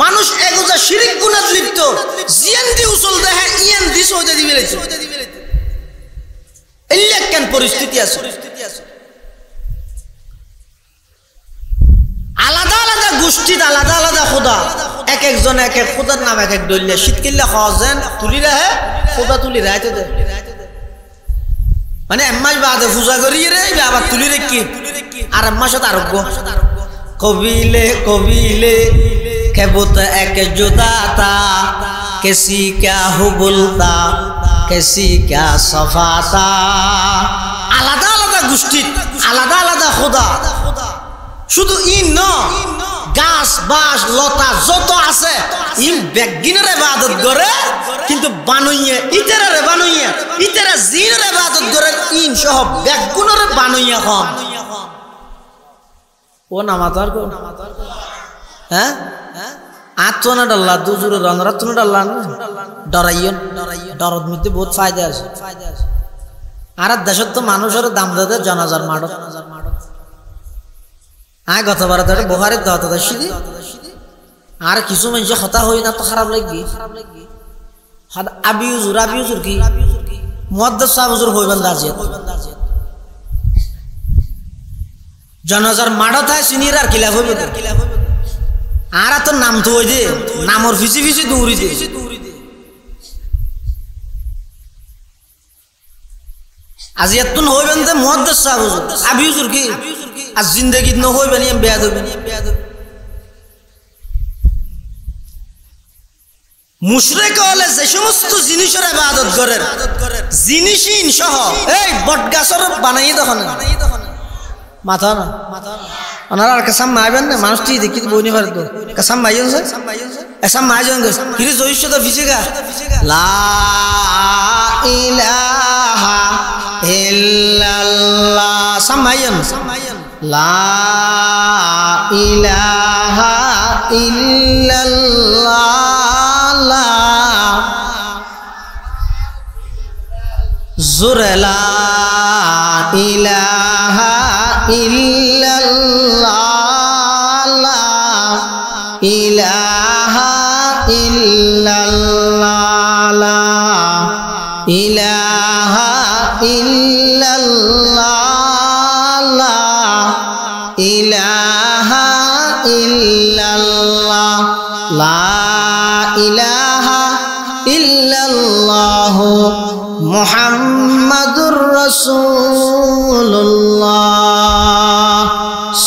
মানুষ এগোজা শিরিক গুনাহ লিপ্ত, জিয়ান দি উসল দেহে ইয়ান দি সৌদে দিবে এলিয়া কেন পরিস্থিতি আছে। আলাদা আলাদা গোষ্ঠীর আলাদা আলাদা খোদা, এক একজন এক এক খোদার নাম এক এক দলিয়া শীতকিল্লা খাওয়াছেন তুলি রাহে খোদা তুলি রাইতে দে, মানে এক মাস বাদে পূজা করি রে আবার তুলি রেখি আর এক মাসত আরোগ্য কবিলে কবিলে কেবত এক জোদাতা কেসি ক্যা হুবুলতা কেসি ক্যা সফাতা। আলাদা আলাদা গোষ্ঠীর আলাদা আলাদা খোদা, শুধু ই ন গাছ বাস লতা যত আছে ই বেগিনের ইবাদত করে, কিন্তু বানইয়ে ইতেরারে বানইয়ে ইতেরা জিনের ইবাদত করে ইন সহ বেগুনের বানইয়ে হন ও নামাতার কো হ্যাঁ আত্মনা ডাল্লা দুজুরে রনরাত্মনা ডাল্লা ডরাইয়ন ডরদ মধ্যে বহুত ফায়দা আছে। আর দেশত তো মানুষের দাম দেতে জনাজার মাড়ত আয় গতবার ধরে বোহারের দহতা সিদি আর কিছু মানুষ হতা হই না তো খারাপ লাগবে। আবিউজুর কি মুয়াদ্দাস সাহেব হুজুর হইবেন দাজিয়া জনাজার মাড়ত হয় সিনিয়র আর কিলা হইবে আর তো নাম তো ওই যে নামর ফিসি ফিসি দৌড়ি দে। আজ এত হইবেন যে মুয়াদ্দাস সাহেব হুজুর আবিউজুর কি আর জিন্দগি ন হইবেন বেয়াদ হইবেন। মুশরিক হলে যে সমস্ত জিনিসের ইবাদত করেন জিনিসই সহ এই বটগাছর বানাই তখন মাথা না ওনারা আর কাসাম মাইবেন না মানুষটি দেখি বইনি পারে তো কাসাম মাইজন স্যার এসাম মাইজন কিরে জয়িষ্ঠ তো ফিসিগা লা ইলাহা ইল্লাল্লাহ সাম মাইজন লা ইলাহা ইল্লাল্লাহ জোরে লা ইলাহা ইল্লাল্লাহ ইলাহা ইল্লাল্লাহ ইলাহা ইল্লাল্লাহ ইলাহা ইল্লাল্লাহ লা ইলাহা ইল্লাল্লাহ মুহাম্মাদুর রাসূলুল্লাহ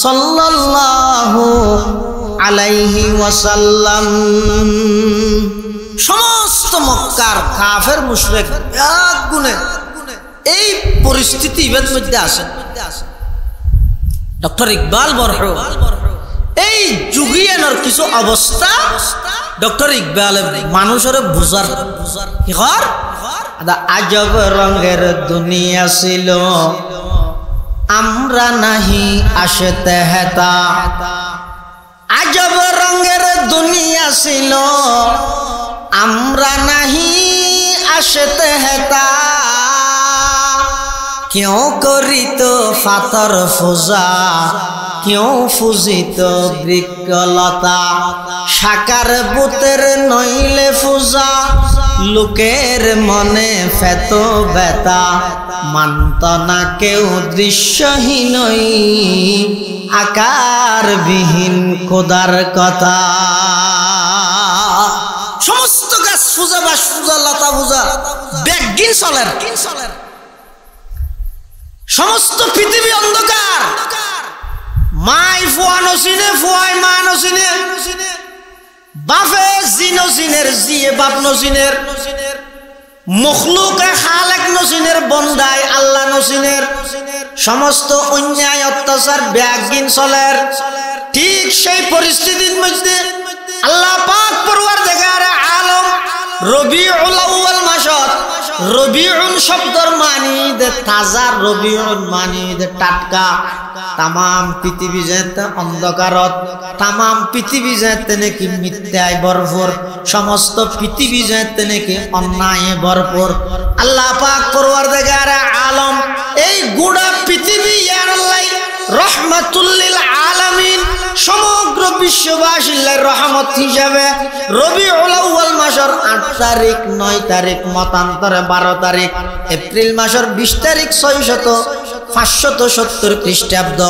সাল্লাল্লাহু আলাইহি ওয়াসাল্লাম। সমস্ত মক্কার কাফের মুশরিক এক গুণে এই পরিস্থিতি এর মধ্যে আসে। ডক্টর ইকবাল বরহ এই যুগিয়ানোর কিছু অবস্থা ডক্টর ইকবাল মানুষের বুঝার কি কর আজব রঙের দুনিয়া ছিল আমরা নাহি আসতে হেতা। আজব রঙের দুনিয়া ছিল আমরা নাহি আসতে হেতা। क्यों करित फातर फुजा क्यों फुजित बृक्षलता साकार बुतेर नइले फुजा লোকের মনে ফেত ব্যথা মানত না কেউ দৃশ্যহীনই আকারবিহীন খোদার কথা। সমস্ত গাছ সুজা বা সুজা লতা বুজা ব্যাগিন চলের, সমস্ত পৃথিবী অন্ধকার। মাই ফুয়া নসিনে, ফুয়াই মা নসিনে, বাপে জি নসিনের, জিয়ে বাপ নসিনের, মখলুকে খালেক নসিনের, বন্দায় আল্লাহ নসিনের। সমস্ত অন্যায় অত্যাচার ব্যাগিন চলের। ঠিক সেই পরিস্থিতির মধ্যে আল্লাহ পাক পরওয়ারদিগার আলম রবিউল আউয়াল মাসত, রবিউন শব্দর মানি দে তাজা, রবিউন মানি দে টাটকা। তামাম পৃথিবী যেতে অন্ধকারত, তামাম পৃথিবী যেতে নাকি মিথ্যায় ভরপুর, সমস্ত পৃথিবী যেতে নাকি অন্যায় ভরপুর। আল্লাহ পাক পরওয়ারদিগার আলম এই গোটা পৃথিবী ইয়ারাল্লাহ রহমাতুল লিল আলামিন, সমগ্র বিশ্ববাসীর রহমত হিসাবে রবিউল আউয়াল মাসের 8 তারিখ, 9 তারিখ, মতান্তরে 12 তারিখ, এপ্রিল মাসের 20 তারিখ 570 খ্রিস্টাব্দ,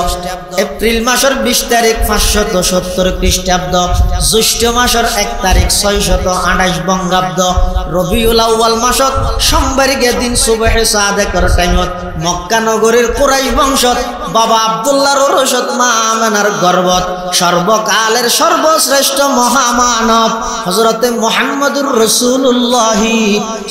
এপ্রিল মাসের 20 তারিখ 570 খ্রিস্টাব্দ, জ্যৈষ্ঠ মাসের 1 তারিখ 628 বঙ্গাব্দ, রবিউল আউয়াল মাসত সোমবারের দিন সুবহে সাদেকের টাইমত মক্কা নগরীর কুরাইশ বংশত বাবা আব্দুল্লাহর ওরসত মা আমেনার গর্ভত সর্বকালের সর্বশ্রেষ্ঠ মহামানব হযরতে মুহাম্মদুর রাসূলুল্লাহ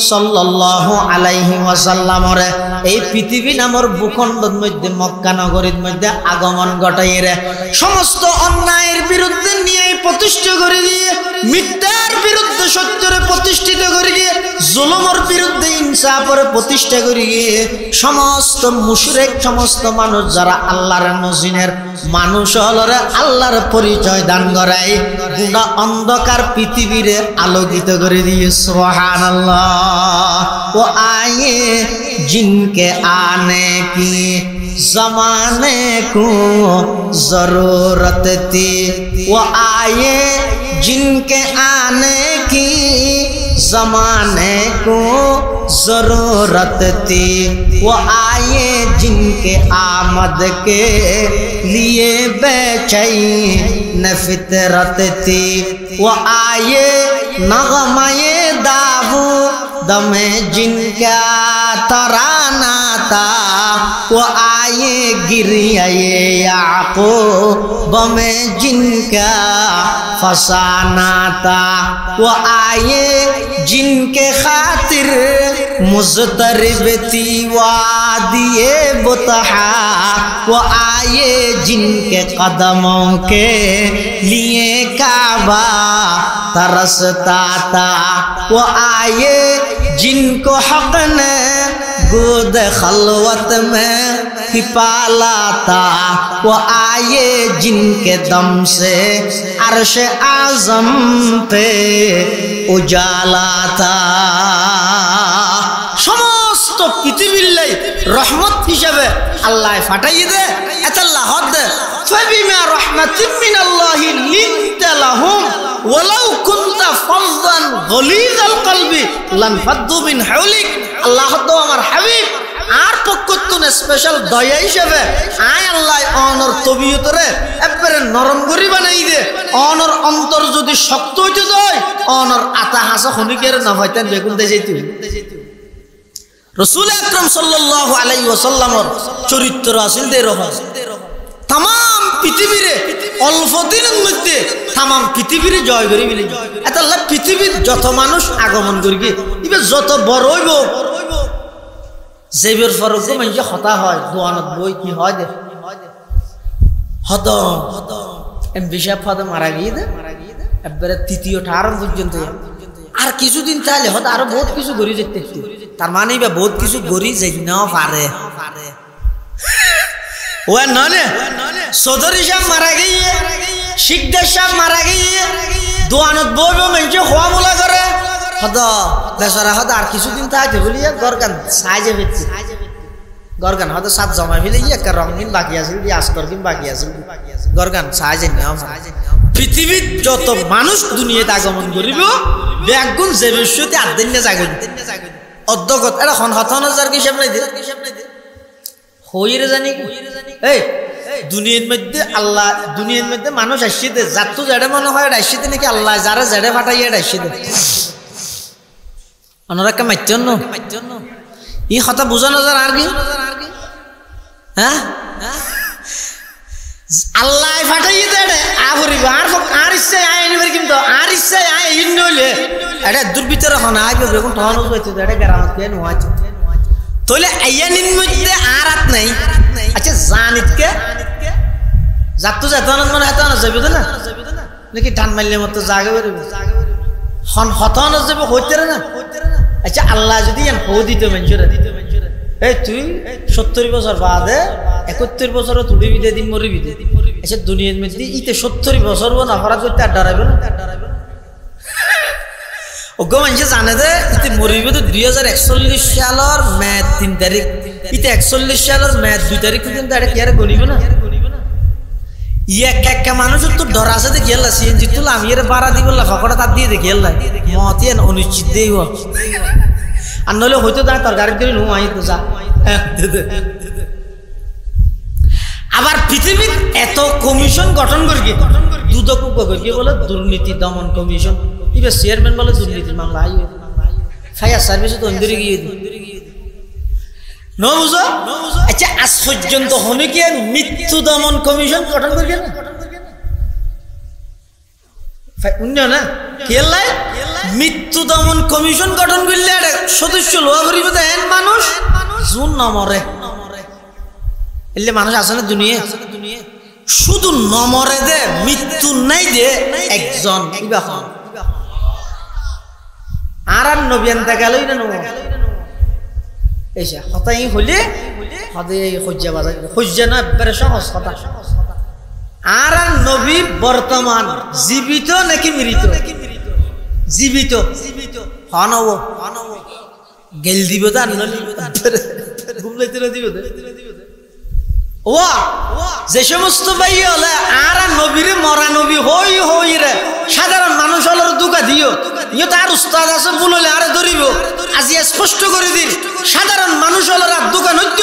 সাল্লাল্লাহু আলাইহি ওয়াসাল্লামরে এই পৃথিবী নামের ভূখণ্ডের মধ্যে মক্কা নগরীর মধ্যে আগমন ঘটাইরে সমস্ত অন্যায়ের বিরুদ্ধে নিয়ে প্রতিষ্ঠা করে দিয়ে, মিথ্যার বিরুদ্ধে সত্যের প্রতিষ্ঠিত করে দিয়ে, জুলুমের বিরুদ্ধে ইনসাফের প্রতিষ্ঠা করে দিয়ে সমস্ত মুশরিক, সমস্ত মানুষ যারা আল্লাহর নজিনের মানুষ হলরে আল্লাহর পরিচয় দান করায় গোটা অন্ধকার পৃথিবীরে আলোকিত করে দিয়ে। সুবহানাল্লাহ। ও আয়ে जिनके आने की ज़माने को ज़रूरत थी, वो आए जिनके आने की ज़माने को ज़रूरत थी, वो आए जिनके आमद के लिए बेचैन फितरत थी, वो आए नग़मे दाऊद में जिनका तराना था, वो आए गिरिये याकूब में जिनका फसाना था, वो आए जिनके खातिर मुज़तरिब थी वादिए बुतहा, वो आए जिनके कदमों के लिए काबा तरसता था, वो आए जिनको हक ने गोद खलवत में हिपाला था, वो आए जिनके दम से अर्श आज़म पे उजाला था। समस्त पृथिवीर रहमत हिसाबे अल्लाह फाटाई दे एतल्लाह दे फबिमा रहमतिन मिनाल्लाहि लिनता लहुम वलाउ कुनता फज़्ज़ान गलीज़ाल कल्बि लानफद्दु मिन हाउलिक। আল্লাহ তো আমার হাবিব আর পক্ষতুন স্পেশাল দয়া হিসেবে আয় আল্লাহ অনর তবিয়তরে একবারে নরম করি বানাই দে। অনর অন্তর যদি শক্ত হইতে যায় অনর আতা হাসা খনিকের না হইতেন বেগুন দে যাইতে। রাসূল আকরাম সাল্লাল্লাহু আলাইহি ওয়াসাল্লামের চরিত্র আছিল এরকম। तमाम পৃথিবীরে অল্প দিনের মধ্যে तमाम পৃথিবীরে জয় করে মিলে এত আল্লাহ পৃথিবীর যত মানুষ আগমন করিগে ইবে যত বড় হইব জেবের ফরক মানে হতা হয় দোয়ানত বই কি হয় দে হত এমপি সাহেব হত মারা গিয়ে দে একবারে তৃতীয়টা আরম্ভ পর্যন্ত আর কিছুদিন তাহলে হয়তো আরো বহুত কিছু গড়ি যেতে তার মানে বা বহুত কিছু গড়ি যাই নাও পারে ও ননে চৌধুরী সাহেব মারা গিয়ে শিকদার সাহেব মারা গিয়ে দোয়ানত বইব মেঞ্চে খোয়া মোলা করে হয়তো বেচারা হয়তো আর কিছুদিন তাহলে বলিয়া গরগান সাইজে ফেলছি গরগান হয়তো সাত জমা ফেলে একটা রঙিন বাকি আছে আস্তর কিন বাকি আছে গরগান সাইজে নেওয়া পৃথিবীর যত মানুষ দুনিয়াতে আগমন করিব ব্যাগুন যে বিষয়তে আদিন জাগন অধ্যগত এটা হতানজার হিসাব নাই দে হইরে জানি এই দুনিয়ার মধ্যে আল্লাহ দুনিয়ার মধ্যে মানুষ আসছে যার তো জেডে মনে হয় আসছে নাকি আল্লাহ যারা জেডে ফাটাইয়া আসছে অন্যরা মাইতন ই কথা বোঝানো যার আর কি হ্যাঁ আল্লাহ ফাটাইয়ে দেয় আবরিব আর ইচ্ছায় আয় আনিবার কিন্তু আর ইচ্ছায় আয় ইন নইলে এটা দুর্বৃত্তর হনা আইব বেগুন তখন হইছে এটা গ্রামত কে নোয়াচ তাহলে আইয়ানিন মধ্যে আর আত নাই আচ্ছা জানিতকে যাত যেতন মানে এত না যাবে না নাকি টান মারলে মতো জাগে বেরোব হন হতন যাবে হইতে না আচ্ছা আল্লাহ যদি হো দিত মানুষের এই তুই 70 বছর বাদে 71 বছরও তুড়িবি দে দিন মরিবি দে আচ্ছা দুনিয়ার মধ্যে ইতে 70 বছর না অপরাধ করতে আর ডরাইবে না ওগো মানুষ জানে যে ইতে মরিবে তো 2041 সালের মে 3 তারিখ ইতে 41 সালের মে 2 তারিখ পর্যন্ত এটা কি আর গনিবে না একটা মানুষ তো ডরা আছে দেখি আল্লাহ সিএনজি তুলা আমি এর বাড়া দিব ফকড়া তার দিয়ে দেখি আল্লাহ মতেন অনিশ্চিত দেই আর নইলে হয়তো তার তরকারি করে নো আই তো যা আবার পৃথিবীর এত কমিশন গঠন করি দুদক কি বলে দুর্নীতি দমন কমিশন এবার চেয়ারম্যান বলে দুর্নীতির মামলা আই ফায়ার সার্ভিসে তো অন্দরে গিয়ে ন বুঝো আচ্ছা আজ পর্যন্ত হনে কি মৃত্যু দমন কমিশন গঠন করি না না কেলাই মৃত্যু দমন কমিশন গঠন করলে সদস্য লোয়া করিব দেন মানুষ জুন নমরে এলে মানুষ আছে না দুনিয়া শুধু নমরে দে মৃত্যু নাই দে একজন আর নবীন গেলই না এইসা হতাই হলে হদে সজ্জা বাজার সজ্জা না একবারে সহজ কথা আর নবী বর্তমান জীবিত নাকি মৃত জীবিত হনব গেল দিব তো আর ঘুমলাইতে দিব ও যে সমস্ত ভাই হলে আর নবীরে মরা নবী হই হই রে সাধারণ মানুষ হল দুকা দিও ইয়ে তার উস্তাদ আছে বললে আরে ধরিব আজি স্পষ্ট করে দিন সাধারণ মানুষ হল রাত দোকান হইত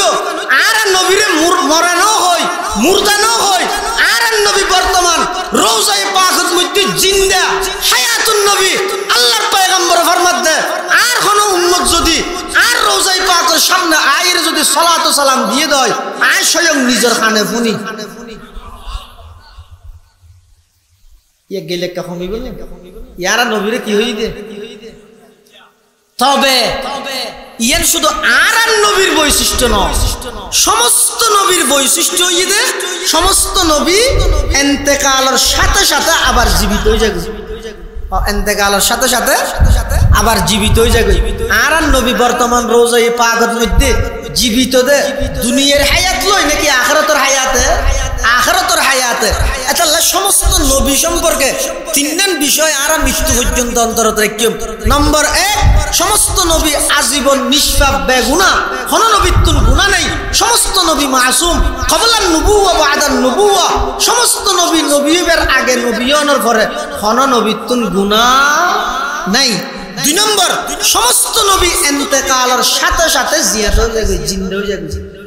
আর নবীরে মরানো হয় মুর্দানো হয় আর নবী বর্তমান রওজায়ে পাকের মধ্যে জিন্দা হায়াতুন নবী আল্লাহর পয়গম্বর ফরমাত দেয় আর কোন উম্মত যদি আর রওজায়ে পাকের সামনে আয়ের যদি সালাত ও সালাম দিয়ে দেয় আয় স্বয়ং নিজের খানে ফুনি ইয়ে গেলে কা হমিব না ইয়ারা নবীরে কি হই দে তবে ইয়ার শুধু আর নবীর বৈশিষ্ট্য নয় সমস্ত নবীর বৈশিষ্ট্য হইয়ে সমস্ত নবী ইন্তেকালের সাথে সাথে আবার জীবিত হয়ে যাবে ইন্তেকালের সাথে সাথে আবার জীবিত হয়ে যাবে আর নবী বর্তমান রওজায়ে পাকের মধ্যে জীবিত দে দুনিয়ার হায়াত লয় নাকি আখিরাতের হায়াতে আখিরাতের হায়াতে আল্লাহ সমস্ত নবী সম্পর্কে তিনজন বিষয় আর মৃত্যু পর্যন্ত অন্তরত রাখিম নম্বর 1 সমস্ত নবী আজীবন নিষ্পাপ বেগুনাহ কোন নবীর তুল গুনাহ নাই সমস্ত নবী মাসুম ক্বাবলান নবুওয়া বাদান নবুওয়া সমস্ত নবী নবীর আগে নবীয়নের পরে কোন নবীর তুল গুনাহ নাই 2 নম্বর সমস্ত নবী ইন্তেকালের সাথে সাথে জিয়াত হয়ে যাবে জিন্দা হয়ে যাবে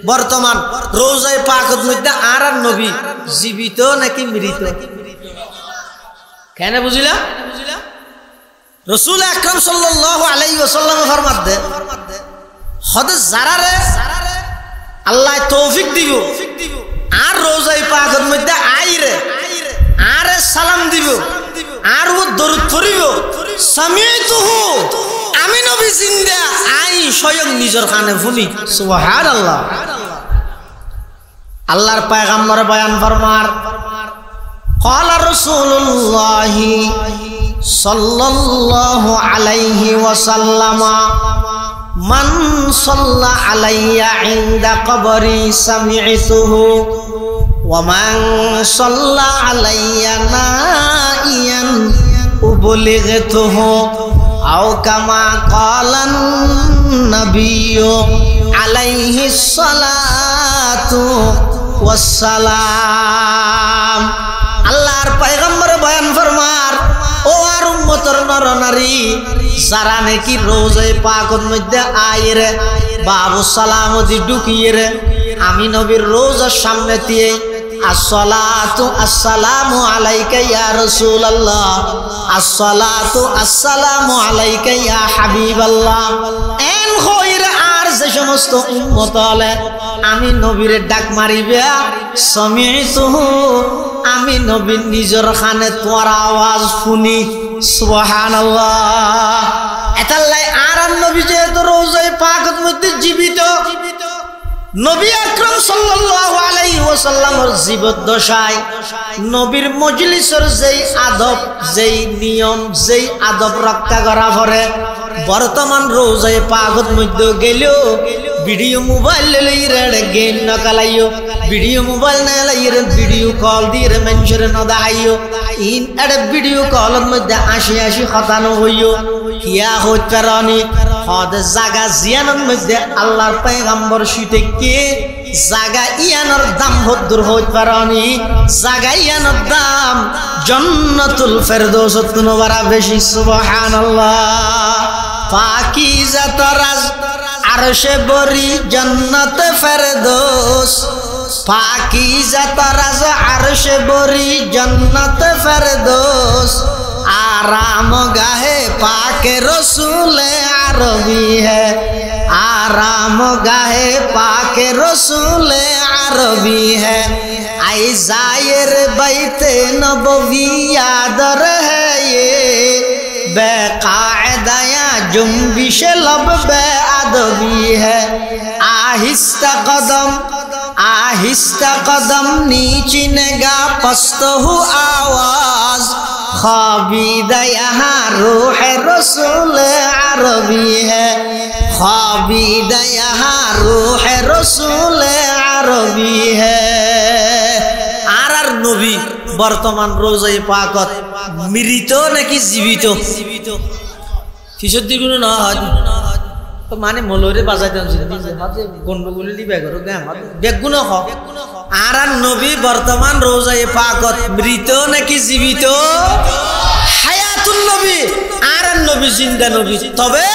বর্তমান রওজায়ে পাকের মধ্যে আর নবী জীবিত নাকি মৃত কেন বুঝিলা রাসূল আকরাম সাল্লাল্লাহু আলাইহি ওয়াসাল্লাম ফরমাত দে হদ জারারে আল্লাহ তৌফিক দিব আর রওজায়ে পাকের মধ্যে আইরে আর সালাম দিব আর ও দরুদ পড়িব সামিতুহু আমি নবী জিন্দা আই স্বয়ং নিজের কানে শুনি সুবহানাল্লাহ আল্লাহর পয়গম্বর বয়ান ফরমার ক্বালা রাসূলুল্লাহ সাল্লাল্লাহু আলাইহি ওয়াসাল্লাম মান সাল্লা আলাইয়া ইনদা কবরি সামিতুহু ওয়া মান সাল্লা আলাইয়া নাইয়ান উবলিগতুহু আও কামা ক্বালান নবিয়্যু আলাইহিস সালাতু ওয়াস সালাম আল্লাহ আল্লাহর পয়গম্বর বয়ান ফরমার ও আর উম্মতের নরনারী যারা নাকি রোজায়ে পাকের মধ্যে আইরে বাবু সালাম দি ঢুকিয়ে রে আমি নবীর রোজার সামনে দিয়ে আসসালাতু আসসালামু আলাইকা ইয়া রাসূলুল্লাহ আসসালাতু আসসালামু আলাইকা ইয়া হাবিবাল্লাহ এন কইর আর যে সমস্ত উম্মত হলে আমি নবীর ডাক মারিবে সামিতুহু আমি নবীর নিজের কানে তোর আওয়াজ শুনি সুবহানাল্লাহ এতাল্লাই আর নবী যেহেতু রোজায়ে পাকের মধ্যে জীবিত নবী আকরাম সাল্লাল্লাহু আলাইহি ওয়াসাল্লামের জীবদ্দশায় নবীর মজলিসের যেই আদব যেই নিয়ম যেই আদব রক্ষা করা পড়ে বর্তমান রোজায়ে পাকের মধ্যে গেলেও ভিডিও মোবাইল লইরে গেম না কালাইও ভিডিও মোবাইল না লইরে ভিডিও কল দিয়ে মানুষের না দেখাইও ইন এড ভিডিও কলের মধ্যে আসি খতানো হইও কিয়া হইতে রানি হদ জায়গা জিয়ানোর মধ্যে আল্লাহর পয়গম্বর শুতে কে জায়গা ইয়ানোর দাম ভদ্র হইতে পারানি জায়গা ইয়ানোর দাম জান্নাতুল ফেরদৌসত নওয়ারা বেশি সুবহানাল্লাহ পাকিজা তরাজ আরশে বরি জান্নাত ফেরদৌস পাকিজা তরাজ আরশে বরি জান্নাত ফেরদৌস आराम गाहे पाके रसूले अरबी है आराम गाहे पाके रसूले अरबी है आई जायर बैते नबवी यादर है ये बेकायदा जुम्बिश लब बेअदबी है आहिस्ता कदम नीचे नगा पस्त हु आवाज ख्वाबीदा यहाँ रूह रसूल अरबी है ख्वाबीदा यहाँ रूह रसूल अरबी है আর নবী বর্তমান রোজায়ে পাকত মৃত নাকি জীবিত কিসের দিকে না হয় মানে মলরে বাজাই দেন গন্ডগোল দি বেগর বেগুন হ আর নবী বর্তমান রোজায়ে পাকত মৃত নাকি জীবিত হায়াতুন নবী আর নবী জিন্দা নবী তবে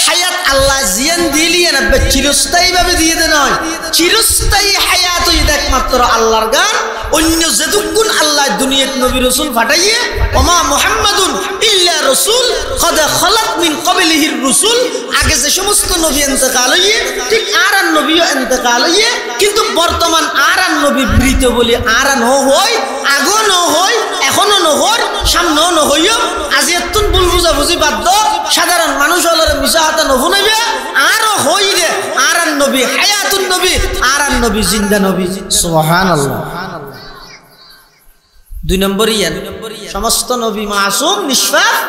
হায়াত আল্লাহ জিয়ান দিলিয়ে না চিরস্থায়ী ভাবে দিয়ে দেন নয় চিরস্থায়ী হায়াত ওই একমাত্র আল্লাহর গান অন্য যেটুকুন আল্লাহ দুনিয়াত নবী রাসূল পাঠাইয়ে ওমা মুহাম্মাদুন ইল্লা রাসূল কদ খালাত মিন ক্বাবলিহির রাসূল আগে যে সমস্ত নবী ইন্তেকাল হইয়ে ঠিক আর নবীও ইন্তেকাল হইয়ে কিন্তু বর্তমান আর নবী মৃত বলি আর ন হই আগো ন হই এখনো ন হর সামনেও ন হইও আজি এতন ভুল বুঝাবুঝি বাধ্য সাধারণ মানুষ হলরে মিশা হাতে নফুনাইবে আরো হই রে আর নবী হায়াতুন নবী আর নবী জিন্দা নবী সুবহানাল্লাহ দুই নম্বর ইয়ান সমস্ত নবী মাসুম নিষ্পাপ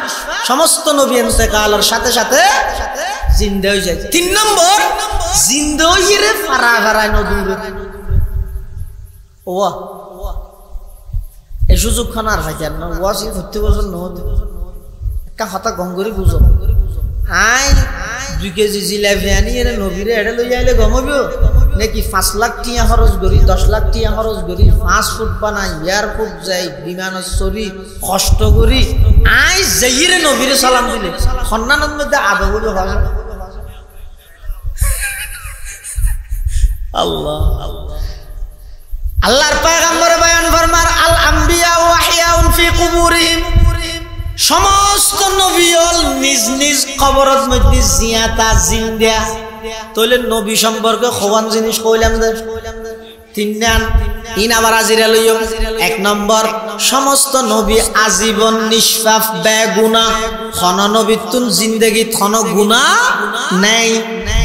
সমস্ত নবী ইন্তেকালের সাথে সাথে জিন্দা হয়ে যায় তিন নম্বর জিন্দা হইরে ফারা ফারায় নদূরে ওয়া এই সুযোগ খান আর ভাইজান না ওয়াসি 40 বছর নহতে একটা কথা গঙ্গরি বুঝো আই 2 কেজি জিলাপি আনি এর নবীরে এড়ে লই আইলে গমবিও নাকি 5 লাখ টিয়া খরচ করি 10 লাখ টিয়া খরচ করি 5 ফুট বানাই এয়ারপোর্ট যাই বিমানত চড়ি কষ্ট করি আই যাইরে নবীরে সালাম দিলে সম্মানের মধ্যে আদব হলো হয় আল্লাহ আল্লাহর পয়গম্বর বয়ান ফরমার আল আম্বিয়া ওয়াহিয়াউন ফি কুবুরিহিম সমস্ত নবীল নিজ নিজ কবরের মধ্যে জিয়াতা জিন্দা তোলে নবী সম্পর্কে খোয়ান জিনিস কইলাম দে তিননান ইন আবার আজিরা লইও এক নম্বর সমস্ত নবী আজীবন নিষ্পাপ বেগুনাহ খন নবীতুন জিন্দেগীত খন গুনাহ নাই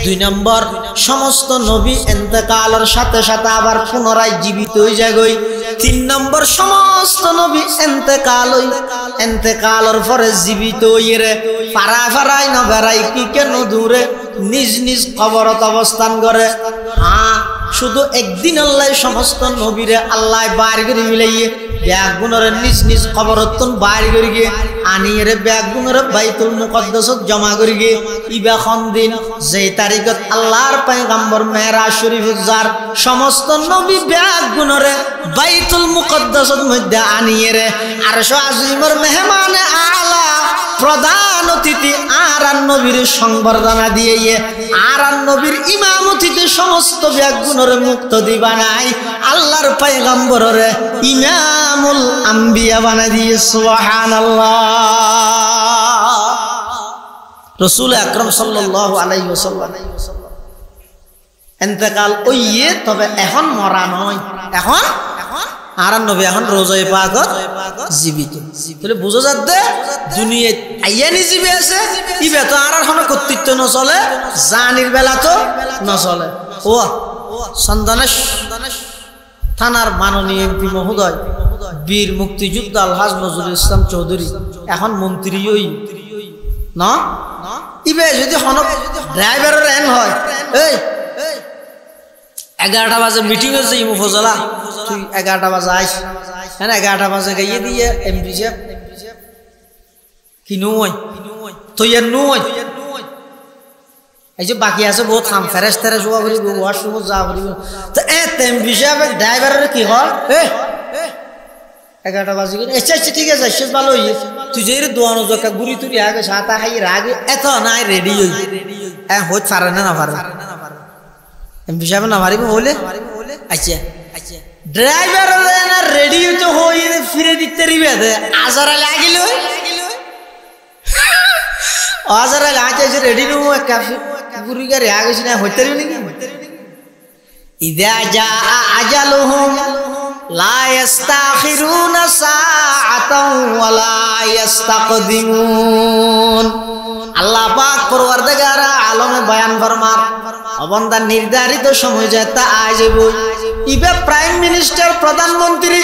দুই নম্বর সমস্ত নবী ইন্তেকালের সাথে সাথে আবার পুনরায় জীবিত হয়ে যায় তিন নম্বর সমস্ত নবী ইন্তেকালের পরে জীবিত হইরে পারা ফারাই না বেড়াই কি কেন দূরে নিজ নিজ কবরত অবস্থান করে হ্যাঁ শুধু একদিন আল্লাহ সমস্ত নবীরে আল্লাহ বার করে মিলাইয়ে ব্যাগ গুণরে নিজ নিজ কবরতন বাইর করি গিয়ে আনিয়ে ব্যাগ গুণরে বাইতুল মুকদ্দাসত জমা করি গিয়ে ইবাখন দিন যে তারিখত আল্লাহর পয়গম্বর মেরাজ শরীফত যার সমস্ত নবী ব্যাগ গুণরে বাইতুল মুকদ্দাসত মধ্যে আনিয়ে আরশ আজিমের মেহমানে আলা প্রধান অতিথি আরান নবীর সংবর্ধনা দিয়ে আরান নবীর ইমামতিতে সমস্ত ব্যাগুণরে মুক্ত দি বানাই আল্লাহর পয়গম্বররে ইমামুল আম্বিয়া বানাই দিয়ে সুবহানাল্লাহ। রাসূল আকরাম সাল্লাল্লাহু আলাইহি ওয়াসাল্লাম ইন্তেকাল হইয়ে তবে এখন মরা নয়, এখন আরান নবী এখন রোজায়ে পাকত জীবিত। তাহলে বুঝা যাচ্ছে দুনিয়ায় আইয়ানি জীবে আছে ইবে তো আর কোনো কর্তৃত্ব নচলে, জানির বেলা তো নচলে। ও সন্দানেশ থানার মাননীয় এমপি মহোদয় বীর মুক্তিযোদ্ধা আলহাজ নজরুল ইসলাম চৌধুরী এখন মন্ত্রী ওই না ইবে যদি হনক ড্রাইভারের এন হয় এই 11টা বাজে মিটিং হয়েছে ইমু ফজলা তুই 11টা বাজে আইস হ্যাঁ 11টা বাজে গাইয়ে দিয়ে এমপি সাহেব কি নয় তুই আর নয় এই যে বাকি আছে বহুত কাম ফেরেস তেরেস হওয়া বলি ওয়াশরুম যা বলি তো এমপি সাহেব ড্রাইভারের কি হয় 11টা বাজে গেলে আচ্ছা আচ্ছা ঠিক আছে শেষ ভালো হই তুই যে দোয়ানো জকা গুড়ি তুই আগে সাতা খাই আগে এত নাই রেডি হই হ্যাঁ হইতে পারে না পারে এমপি সাহেব না মারিব বলে আচ্ছা আচ্ছা ড্রাইভার না রেডি তো হই ফিরে দিতে রিবে দে আজারা লাগিল আজারা লাগে যে রেডি নো কাফি গুড়ি গারে আগে না হইতে রিবে নাকি ইদা জা আজালুহুম লা ইস্তাখিরুনা সাআতাও ওয়া লা ইস্তাকদিমুন। আল্লাহ পাক পরওয়ারদিগার আলমে বয়ান ফরমার অবন্দা নির্ধারিত সময় যেটা আয় যাবো ইবে প্রাইম মিনিস্টার প্রধানমন্ত্রী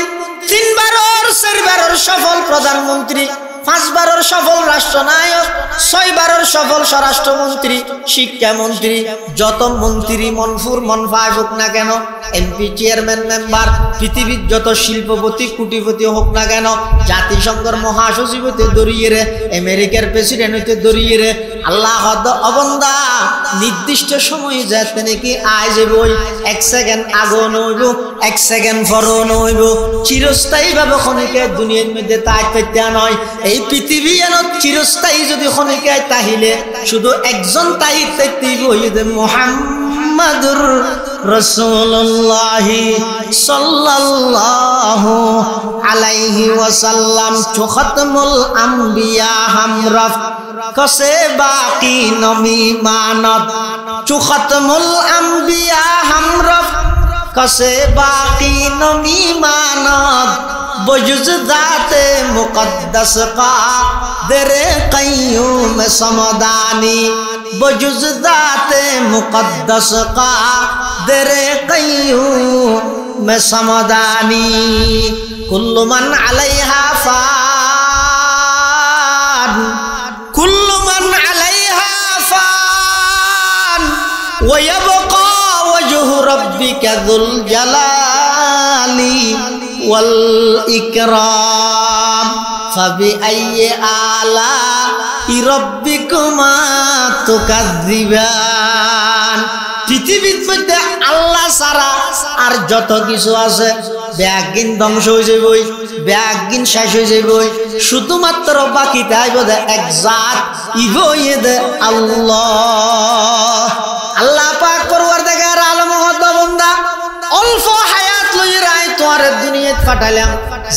3 বারের 4 বারের সফল প্রধানমন্ত্রী 5 বারের সফল রাষ্ট্রনায়ক 6 বারের সফল স্বরাষ্ট্রমন্ত্রী শিক্ষামন্ত্রী যত মন্ত্রী মনফুর মনফায় হোক না কেন এমপি চেয়ারম্যান মেম্বার পৃথিবীর যত শিল্পপতি কোটিপতি হোক না কেন জাতিসংঘের মহাসচিব হতে দরিয়ে রে আমেরিকার প্রেসিডেন্ট হতে দরিয়ে রে আল্লাহ অবন্দা নির্দিষ্ট সময়ে যাতে নাকি আয় যাবই 1 সেকেন্ড আগো নইব 1 সেকেন্ড পরও নইব চিরস্থায়ী ভাবে ক্ষণিকে দুনিয়ার মধ্যে তাইতে নয় এই পৃথিবী এন চিরস্থায়ী যদি ক্ষণিকে তাহিলে শুধু একজন তাইতে হইবে মুহাম্মাদুর রাসূলুল্লাহ সাল্লাল্লাহু আলাইহি ওয়াসাল্লাম খতমুল আম্বিয়া হামরফ কসে বাকি নমি মানত খতমুল আম্বিয়া হামরফ কসে বাকি নমি মানত বজুজ দাতে মুকদ্দস কা দরে কাইয়ুম সমদানি বজুজ দাতে মুকদ্দস কা দরে কাইয়ুম সমদানি কুল্লু মান আলাইহা ফান কুল্লু মান আলাইহা ফান ওয়া ইয়াবকা ওয়াজহু রাব্বিকা যুল জালালি ওয়াল ইকরাম ফাবিআইয়ি আলাই রাব্বিকুমা তুকাযযিবান। পৃথিবীর মধ্যে আল্লাহ ছাড়া আর যত কিছু আছে ব্যাগিন ধ্বংস হয়ে যাবই ব্যাগিন শেষ হয়ে যাবই শুধুমাত্র বাকি তাই বোধ এক জাত ইগোয়ে দে আল্লাহ। আল্লাহ পাক পরওয়ারদিগার আলম হদ বান্দা অল্প হায়াত লই রাই তোমার দুনিয়াত পাঠাইলাম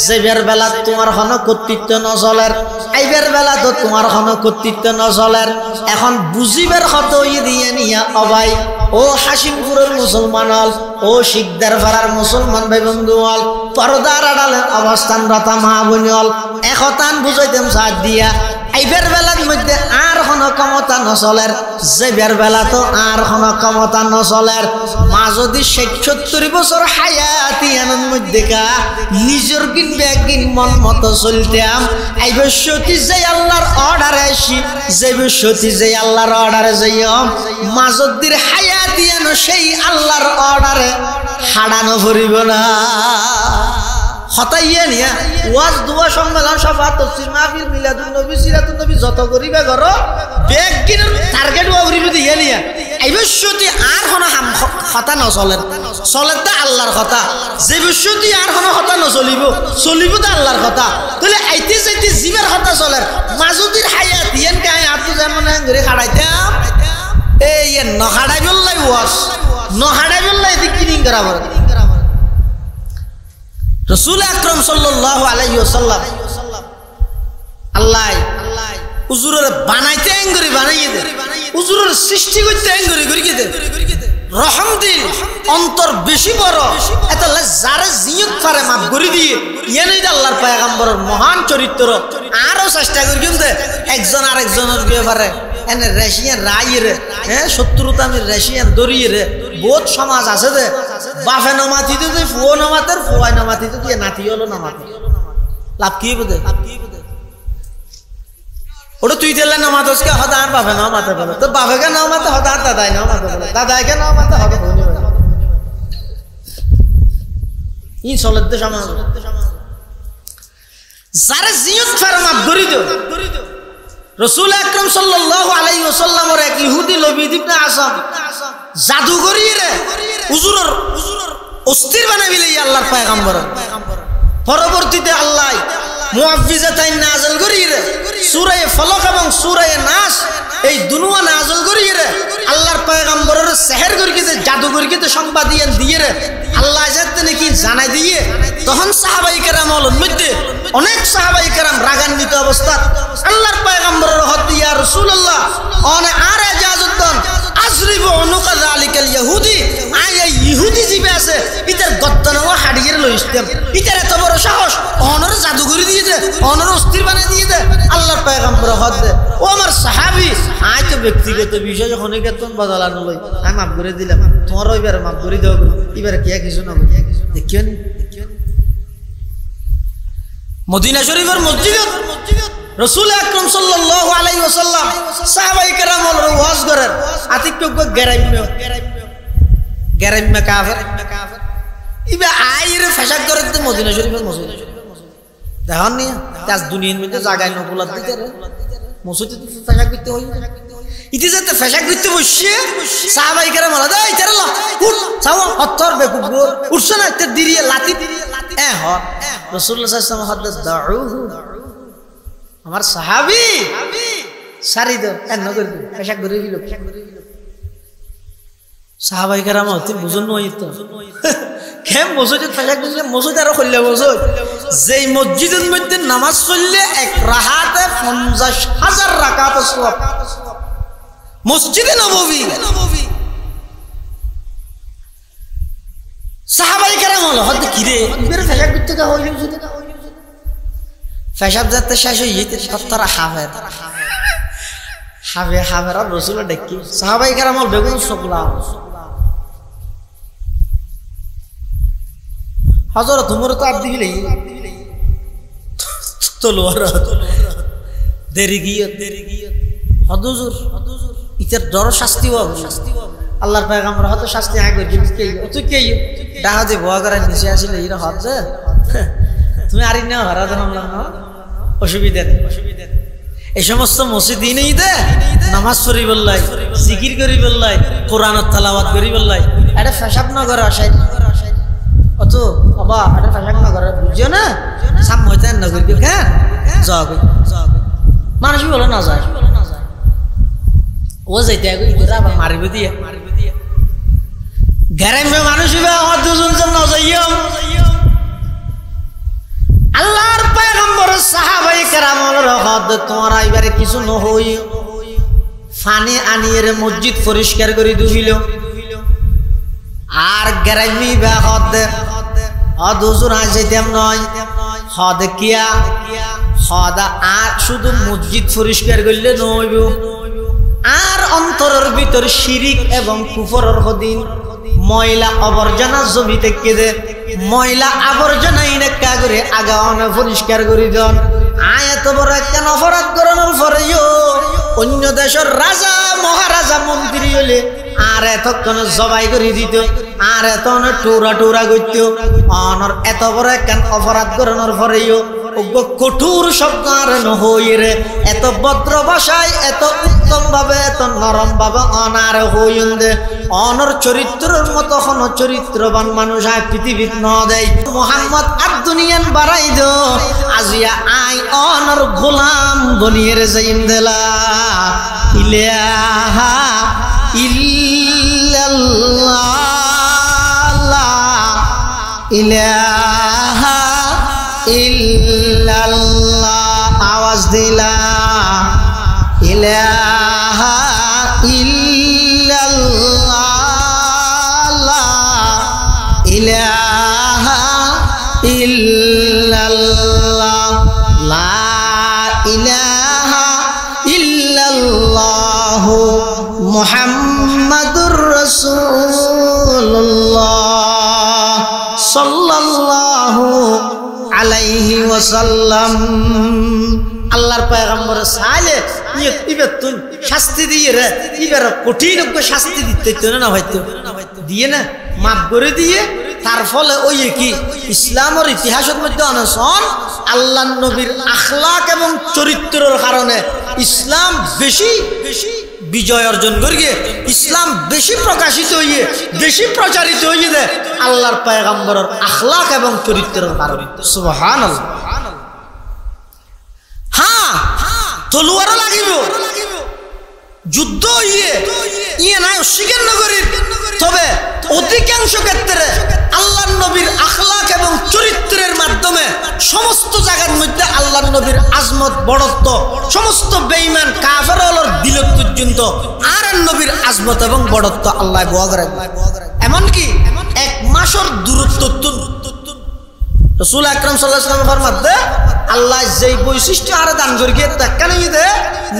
যেবের বেলা তোমার হন কর্তৃত্ব নচলের আইবের বেলা তো তোমার হন কর্তৃত্ব নচলের এখন বুঝিবার হত দিয়ে নিয়া অবাই ও হাসিমপুরের মুসলমান হল ও শিকদার পাড়ার মুসলমান ভাই বন্ধু হল পর্দার আড়ালের অবস্থানরত মা বোন হল একতান বুঝাইতাম সাথ দিয়া আইবের বেলার মধ্যে আর কোনো ক্ষমতা নচলের যেবের বেলা তো আর কোনো ক্ষমতা নচলের মা যদি 60-70 বছর হায়াতি আনন্দ মধ্যে কা নিজের কিন ব্যাগিন মন মতো চলতাম আইবে সতী যে আল্লাহর অর্ডারে আসি যেবে সতী যে আল্লাহর অর্ডারে যাইম মাজদ্দির হায়াতি আনো সেই আল্লাহর অর্ডারে হাডানো ভরিব না হতাইয়া নিয়া ওয়াজ দুয়া সম্মেলন সভা তাফসীর মাহফিল মিলাদুন নবী সিরাতুন নবী যত করিবা করো বেগিন টার্গেট ওরিবে দিয়া নিয়া এই বিষয়টি আর কোন কথা নচলে চলে তা আল্লাহর কথা যে বিষয়টি আর কোন কথা নচলিব চলিব তা আল্লাহর কথা তাহলে আইতে যাইতে জীবের কথা চলে মাজুদির হায়াত ইয়ান কাই আপনি যেমন ঘরে খাড়াইতাম এই নহাড়াই বললাই ওয়াজ নহাড়াই বললাই কিনিং করা বড় রাসূল আকরাম সাল্লাল্লাহু আলাইহি ওয়াসাল্লাম আল্লাহ হুজুরের বানাইতে আঙ্গুরি বানাইয়ে দে হুজুরের সৃষ্টি করতে আঙ্গুরি করি দে রহম দিল অন্তর বেশি বড় এত যারে জিয়ত পারে মাফ করে দিয়ে ইয়ানই আল্লাহর পয়গম্বরের মহান চরিত্র আরো চেষ্টা করি কিন্তু একজন আরেকজনের ব্যাপারে এনে রাশিয়ান রাইরে হ্যাঁ শত্রুতা আমি রাশিয়ান দরিয়ে বহুত সমাজ আছে যে বাফে নামাতি তো ফুয়ো নামাতের ফুয়াই নামাতি তো দিয়ে নাতি হলো নামাতি লাভ কি বুঝে ওটা তুই তেলে নামাতকে হদা আর বাফে নামাতে বলে তো বাফেকে নামাতে হদা আর দাদাই নামাতে বলে দাদাইকে নামাতে হদা বলে ই চলে দে সমাজ যারা জিয়ত ফার মাফ করি দিও রাসূল আকরাম সাল্লাল্লাহু আলাইহি ওয়াসাল্লামের এক ইহুদি লবিদ ইবনে আসাম জাদুগরি রে হুজুরের অস্থির বানাইলে আল্লাহর পয়গম্বর পরবর্তীতে আল্লাহ মুআফিজাতাইন নাযিল করি রে সূরা ফালাক এবং সূরা নাস এই দুনুয়া নাযিল করি রে আল্লাহর পয়গম্বরের সেহর করিতে জাদুগরিতে সংবাদ দিয়ে রে আল্লাহ যাতে নাকি জানাই দিয়ে তখন সাহাবায়ে কেরামের মধ্যে অনেক সাহাবায়ে কেরাম রাগান্বিত অবস্থা আল্লাহর পয়গম্বরের হদ ইয়া রাসূলুল্লাহ অনে আর ইজাজত দেন আজরিবু উনুকা যালিকাল ইহুদি আয়া ইহুদি জিবে আছে ইতার গদ্দানও হাড়িয়ে লইস্তাম ইতার এত বড় সাহস অনর জাদুগরি দিয়ে দে অনর অস্থির বানাই দিয়ে দে আল্লাহর পয়গম্বর হদ দে ও আমার সাহাবী আই তো ব্যক্তিগত বিষয় যখন গেতন বদলানো লই আমি মাফ করে দিলাম তোমার এবারে মাফ করে দাও এবারে কি কিছু না দেখিও নি মদিনা শরীফের মসজিদ রাসূল আকরাম সাল্লাল্লাহু আলাইহি ওয়াসাল্লাম সাহাবায়ে কেরামের ওয়াজ করেন আতিক্য গেরাইমে কাফের ইবে আইরে ফাশাক করে দিতে মদিনা শরীফের মসজিদ দেখুন নি তাজ দুনিয়ার মধ্যে জায়গায় নকুলাত দিতে রে মসজিদে ফাশাক করতে হই ইতি যেতে ফাশাক করতে বসে সাহাবায়ে কেরাম বলে এই তেরলা উঠ চাও হত্তর বেকুব উঠছ না তে দিরিয়ে লাতি এ হ রাসূলুল্লাহ সাল্লাল্লাহু আলাইহি ওয়াসাল্লাম দাউহু আমার সাহাবী সারি দাও এন করবি ফাশাক করে দিল সাহাবায়ে কেরাম হতে বুঝুন নই তো কেম মসজিদে ফাশাক দিলে মসজিদ আর খুললে মসজিদ যেই মসজিদের মধ্যে নামাজ পড়লে এক রাকাতে ৫০,০০০ রাকাত সওয়াব মসজিদে নববী সাহাবায়ে কেরাম হলো হদ কি রে ইবের ফাশাক করতে কা হইল যদি ফাশাক যাতে শেষ হইতে সত্তর হাফের রাসূল দেখি সাহাবায়ে কেরাম হল বেগুন সকলা হযরত উমর তো আদি গিলে তলোয়ার দেরি গিয়ে হুজুর ইতার ডর শাস্তি হবে আল্লাহর পয়গম্বর হয়তো শাস্তি আগে করে দিতে তুই কে ডাহা যে ভয় করে নিচে আসলে এরা হজ তুমি আরি না হারা জানাম না অসুবিধা নেই এই সমস্ত মসজিদই নেই দে নামাজ পড়ি বললাই জিকির করি বললাই কোরআনের তেলাওয়াত করি বললাই এটা ফেসাব না করে আসাই অত বাবা এটা ফেসাব না করে বুঝছো না সাম হইতে না করি হ্যাঁ যাবে মানুষ বলে না যায় ও যাইতে আবার মারিব দিয়ে গ্যারামে মানুষ দুজন না যাইও আল্লাহর পয়গম্বর সাহাবায়ে কেরামের হদ তোমরা এবারে কিছু ন হই পানি আনিয়ে মসজিদ পরিষ্কার করে দিল আর গ্যারামি বা হদ হুজুর যাইতাম নয় হদ কিয়া হদ আর শুধু মসজিদ পরিষ্কার করলে নইব আর অন্তরের ভিতর শিরিক এবং কুফরের হদিন ময়লা আবর্জনা জমি থেকে দে ময়লা আবর্জনা ইনেকা করে আগাওয়ানে পরিষ্কার করে দেন আয়াত বড় কেন অপরাধ করানোর পরেও অন্য দেশের রাজা মহারাজা মন্ত্রী হলে আর আর এতক্ষণ জবাই করে দিত আর এত টুরা টুরা করত অনর এত বড় একখান অপরাধ করানোর পরেও কঠোর শব্দ আর নহইরে এত ভদ্র ভাষায় এত উত্তম ভাবে এত নরম ভাবে অনার হইন্দে অনর চরিত্রের মতো কোন চরিত্রবান মানুষ আয় পৃথিবীত ন দেয় মোহাম্মদ আর দুনিয়ান বাড়াই দো আজিয়া আই অনর গোলাম বনিয়ে রে যাইম দেলা ইলাহা ইল্লাল্লাহ ইলাহা ইল্লাল্লাহ আওয়াজ দিলা ইলাহা ইল্লাল্লাহ ইলাহা ইল্লাল্লাহ লা ইলাহা ইল্লাল্লাহ মুহাম্মাদুর রাসূলুল্লাহ সাল্লাল্লাহু আলাইহি ওয়াসাল্লাম আল্লাহর পয়গম্বর সালে ইবেতুন শাস্তি দিয়ে রে ইবের কঠিন শাস্তি দিতে না হয়তো দিয়ে না মাফ করে দিয়ে তার ফলে ওই কি ইসলামের ইতিহাসের মধ্যে অনশন আল্লাহর নবীর আখলাক এবং চরিত্রের কারণে ইসলাম বেশি বেশি বিজয় অর্জন করিয়ে ইসলাম বেশি প্রকাশিত হইয়ে বেশি প্রচারিত হইয়ে দে আল্লাহর পয়গম্বরের আখলাক এবং চরিত্রের কারণে সুবহানাল্লাহ হ্যাঁ তলোয়ারও লাগিব যুদ্ধ ইয়ে নাই অস্বীকার নগরীর তবে অধিকাংশ ক্ষেত্রে আল্লাহর নবীর আখলাক এবং চরিত্রের মাধ্যমে সমস্ত জায়গার মধ্যে আল্লাহর নবীর আজমত বড়ত্ব সমস্ত বেঈমান কাফেরদের দিলত পর্যন্ত আর নবীর আজমত এবং বড়ত্ব আল্লাহ বয়া করে এমনকি এক মাসের দূরত্ব রাসূল আকরাম সাল্লাল্লাহু আলাইহি ওয়াসাল্লাম ফরমাতে আল্লাহ যেই বৈশিষ্ট্য আর দান করিয়ে তাকানে দে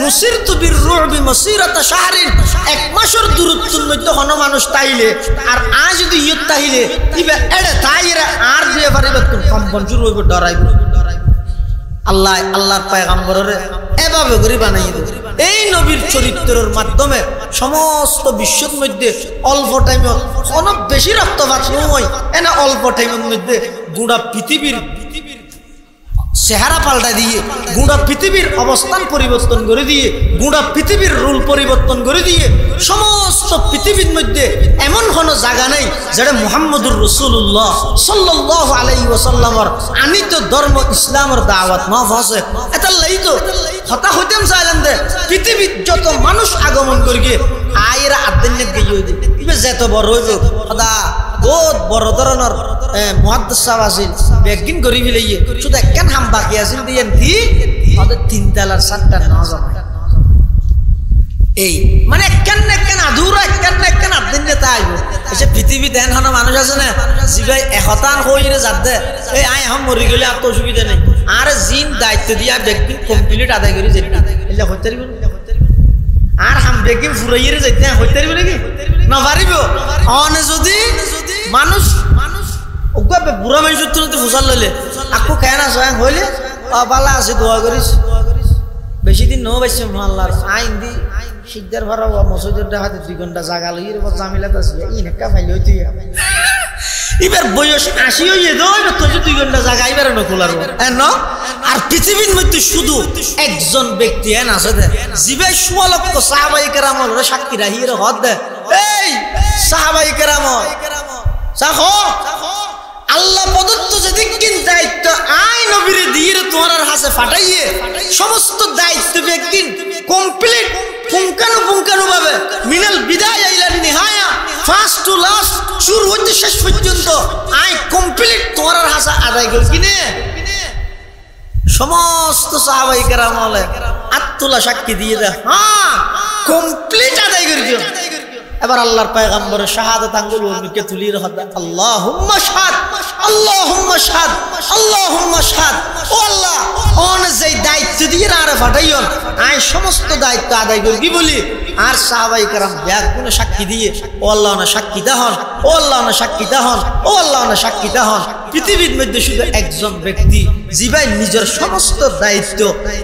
নুসিরতু বিররুবি মাসিরাতা শাহরিন এক মাসের দূরত্বের মধ্যে কোন মানুষ তাইলে আর আজ যদি ইয়ত তাইলে ইবে এড়ে তাইরা আর দিয়ে পারিবে কম্পন শুরু হইবে ডরাইবে আল্লাহর পয়গম্বরের এভাবে করে বানাইয়ে দেয় এই নবীর চরিত্রের মাধ্যমে সমস্ত বিশ্বের মধ্যে অল্প টাইমে অনেক বেশি রক্তপাত নয় এনে অল্প টাইমের মধ্যে গোটা পৃথিবীর চেহারা পাল্টা দিয়ে গোটা পৃথিবীর অবস্থান পরিবর্তন করে দিয়ে গোটা পৃথিবীর রুল পরিবর্তন করে দিয়ে সমস্ত পৃথিবীর মধ্যে এমন কোনো জায়গা নেই যেটা মুহাম্মদুর রাসূলুল্লাহ সাল্লাল্লাহু আলাইহি ওয়াসাল্লামের আনিত ধর্ম ইসলামের দাওয়াত না পৌঁছে এটা লাই তো হতা হইতাম চাইলাম দে পৃথিবীর যত মানুষ আগমন করিয়ে আইরা আদিনে গিয়ে ইবে যেত বড় হইব খোদা বহুত বড় ধরনের মুহাদ্দিস সাহেব আছেন বেগিন করি ফেলাইয়ে শুধু একখান হাম বাকি আছেন দিয়েন কি ওদের তিন তালার সাতটা নজর এই মানে একখান আধুরা একখান আদিন যেতে আইব এসে পৃথিবীতে এন মানুষ আছে না জিবাই একতান হইরে যাতে এই আই এখন মরি গেলে আর তো অসুবিধা নেই আর জিন দায়িত্ব দিয়া ব্যক্তি কমপ্লিট আদায় করে যেতে এলে হইতে পারিব আর হাম বেগি ফুরাইয়ে যেতে হইতে পারিব নাকি না পারিব অনে যদি মানুষ বুড়া মানুষের তুলতে ফুসাল লইলে আকু খায় না স্বয়ং হইলে বালা আছে দোয়া করিস বেশি দিন নো বাইছে মহল্লার আইন দি শিকদার ভরা মসজিদের হাতে 2 ঘন্টা জাগা লইয়ে জামিলাত আছে ই নেকা ফাইল হইতে এবার বয়স 80 হইয়ে দো এবার তো 2 ঘন্টা জাগা এবার নকুলার ন আর পৃথিবীর মধ্যে শুধু একজন ব্যক্তি এন আছে দে জিবাই 16 লক্ষ সাহাবায়ে কেরামর সাক্ষী রাহিরে হদ দে এই সাহাবায়ে কেরাম সাখো আল্লাহ প্রদত্ত যেদিন দায়িত্ব আই নবীর দিয়ে তোমার হাতে ফাটাইয়ে সমস্ত দায়িত্ব ব্যক্তির কমপ্লিট পুঙ্খানু ভাবে মিনাল বিদায় ইলা নিহায়া ফার্স্ট টু লাস্ট শুরু হইতে শেষ পর্যন্ত আই কমপ্লিট তোমার হাতে আদায় করি কিনে সমস্ত সাহাবায়ে কেরাম আত্মলা সাক্ষী দিয়ে দে হ্যাঁ কমপ্লিট আদায় করি এবার আল্লাহর পয়গম্বরের শাহাদাত আঙ্গুল মুখে তুলিয়ে রাখা আল্লাহুম্মা শাহাদ আল্লাহুম্মা শাহাদ আল্লাহুম্মা শাহাদ। ও আল্লাহ অন যেই দায়িত্ব দিয়ে আরে ফাটাইয়ন আই সমস্ত দায়িত্ব আদায় করি বলি। আর সাহাবায়ে কেরাম ব্যাগুলো সাক্ষী দিয়ে ও আল্লাহ না সাক্ষী দাহন, ও আল্লাহ না সাক্ষী দাহন, ও আল্লাহ না সাক্ষী দাহন। পৃথিবীর মধ্যে শুধু একজন ব্যক্তি যিনি নিজের সমস্ত দায়িত্ব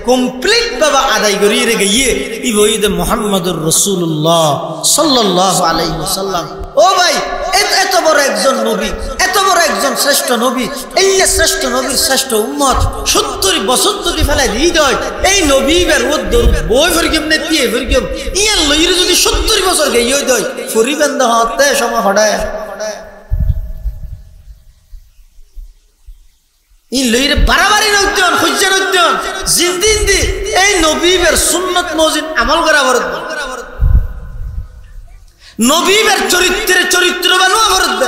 কমপ্লিট ভাবে আদায় করিয়ে গিয়ে ইবইদে মুহাম্মদুর রাসূলুল্লাহ সাল্লাল্লাহু আলাইহি ওয়াসাল্লাম। ও ভাই এত বড় একজন নবী, এত বড় একজন শ্রেষ্ঠ নবী, এই শ্রেষ্ঠ নবীর শ্রেষ্ঠ উম্মত 70 বছর যদি ফেলাই দিই দেয় এই নবী বের দরুদ বই ফরকিম নে দিয়ে ফরকিম ইয়ার লইরে যদি 70 বছর গইয়ে দেয় ফরিবেন্দ হতে সময় হড়ায় ই লইরে বাড়াবাড়ি নদ্যন খুঁজে নদ্যন জিন্দিন দি এই নবীর সুন্নত মজিদ আমল করা বরদ নবীর চরিত্রের চরিত্র বানুয়া বরদ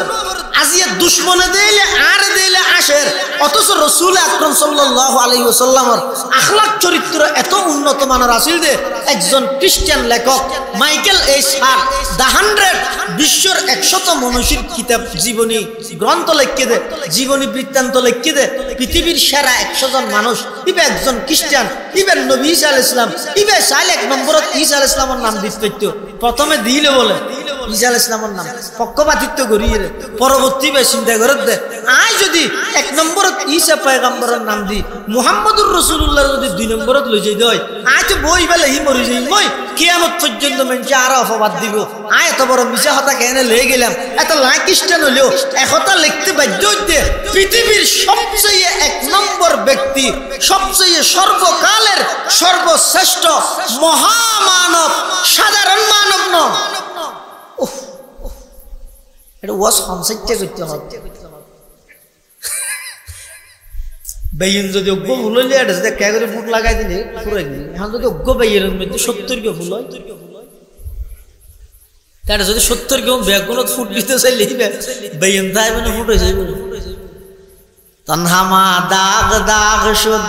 আজিয়া দুশ্মনে দেইলে আর দেইলে আসের অথচ রাসূল আকরাম সাল্লাল্লাহু আলাইহি ওয়াসাল্লামের আখলাক চরিত্র এত উন্নত মানের আছিল যে একজন খ্রিস্টান লেখক মাইকেল এইচ হার্ট দ্য 100 বিশ্বের 100 মনীষীর কিতাব জীবনী গ্রন্থ লিখে দে, জীবনী বৃত্তান্ত লিখে দে পৃথিবীর সেরা 100 জন মানুষ ইবে একজন খ্রিস্টান, ইবে নবী ঈসা আলাইহিস সালাম, ইবে সাইল এক নম্বরত ঈসা আলাইহিস সালামের নাম দিতে প্রথমে দিলে বলে ঈসা আলাইহিস সালামের নাম পক্ষপাতিত্ব করিয়ে পরবর্তী বে চিন্তা করে দে আই যদি 1 নম্বরত ঈসা পয়গম্বরের নাম দি মুহাম্মদুর রাসূলুল্লাহ যদি 2 নম্বরত লই যাই দই আই তো বই বেলে হি মরি যাই মই কিয়ামত পর্যন্ত মানুষ আর অপবাদ দিব। আই এত বড় মিছা কথা কেন লয়ে গেলাম এত লা খ্রিস্টান হলেও একথা লিখতে বাধ্য হইতে পৃথিবীর সবচেয়ে 1 নম্বর ব্যক্তি, সবচেয়ে সর্বকালের সর্বশ্রেষ্ঠ মহামানব, সাধারণ মানব নয়। এটা ওয়াজ কনসেপ্টে করতে হবে বেইন যদি অজ্ঞ ভুল হইলে এটা যদি কে করে ফুট লাগাই দিলে পুরো গেলি। এখন যদি অজ্ঞ বেইনের মধ্যে 70 কে ভুল হয় তাহলে যদি 70 কে ব্যাগুনত ফুট দিতে চাইলে বেইন তাই মানে ফুট হয়ে যাবে। তনহামা দাগ দাগ শুদ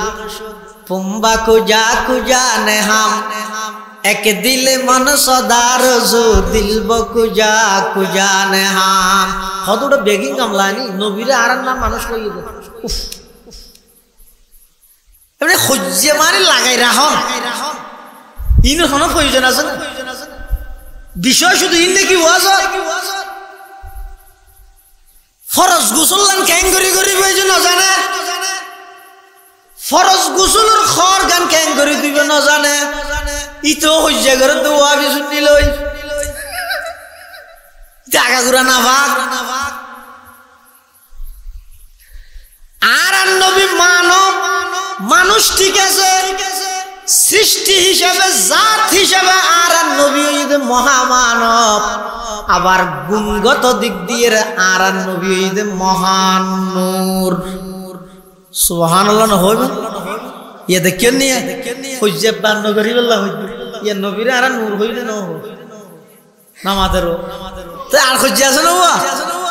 পুম্বা কুজা কুজা নেহাম এক দিল মন সদার জো দিল বকুজা কুজা নেহাম। কতটা বেগিং কামলানি নবীরে আর নাম মানুষ কই দে উফ এমনি খুঁজে মানে লাগাই রাখুন ইনো কোনো প্রয়োজন আছে না। বিষয় শুধু ইন দেখি ওয়াজ ফরজ গোসল কেন করি করি প্রয়োজন না জানে, ফরজ গোসলের খর গান কেন করি দিব না জানে, ইতো হইজা করে তো ওয়াবি শুনি লই টাকা গুড়া না ভাগ। আর নবী মানব মানুষ ঠিক আছে, সৃষ্টি হিসাবে জাত হিসাবে আর নবী মহামানব, আবার গুণগত দিক দিয়ে আর নবী মহান নূর। সুবহানাল্লাহ না হইবে ইয়ে দেখেন নিয়ে হইজে বান্ন করি বললা হইবে ইয়ে নবীর আর নূর হইলে না নামাদেরও তো আর খুঁজে আছে না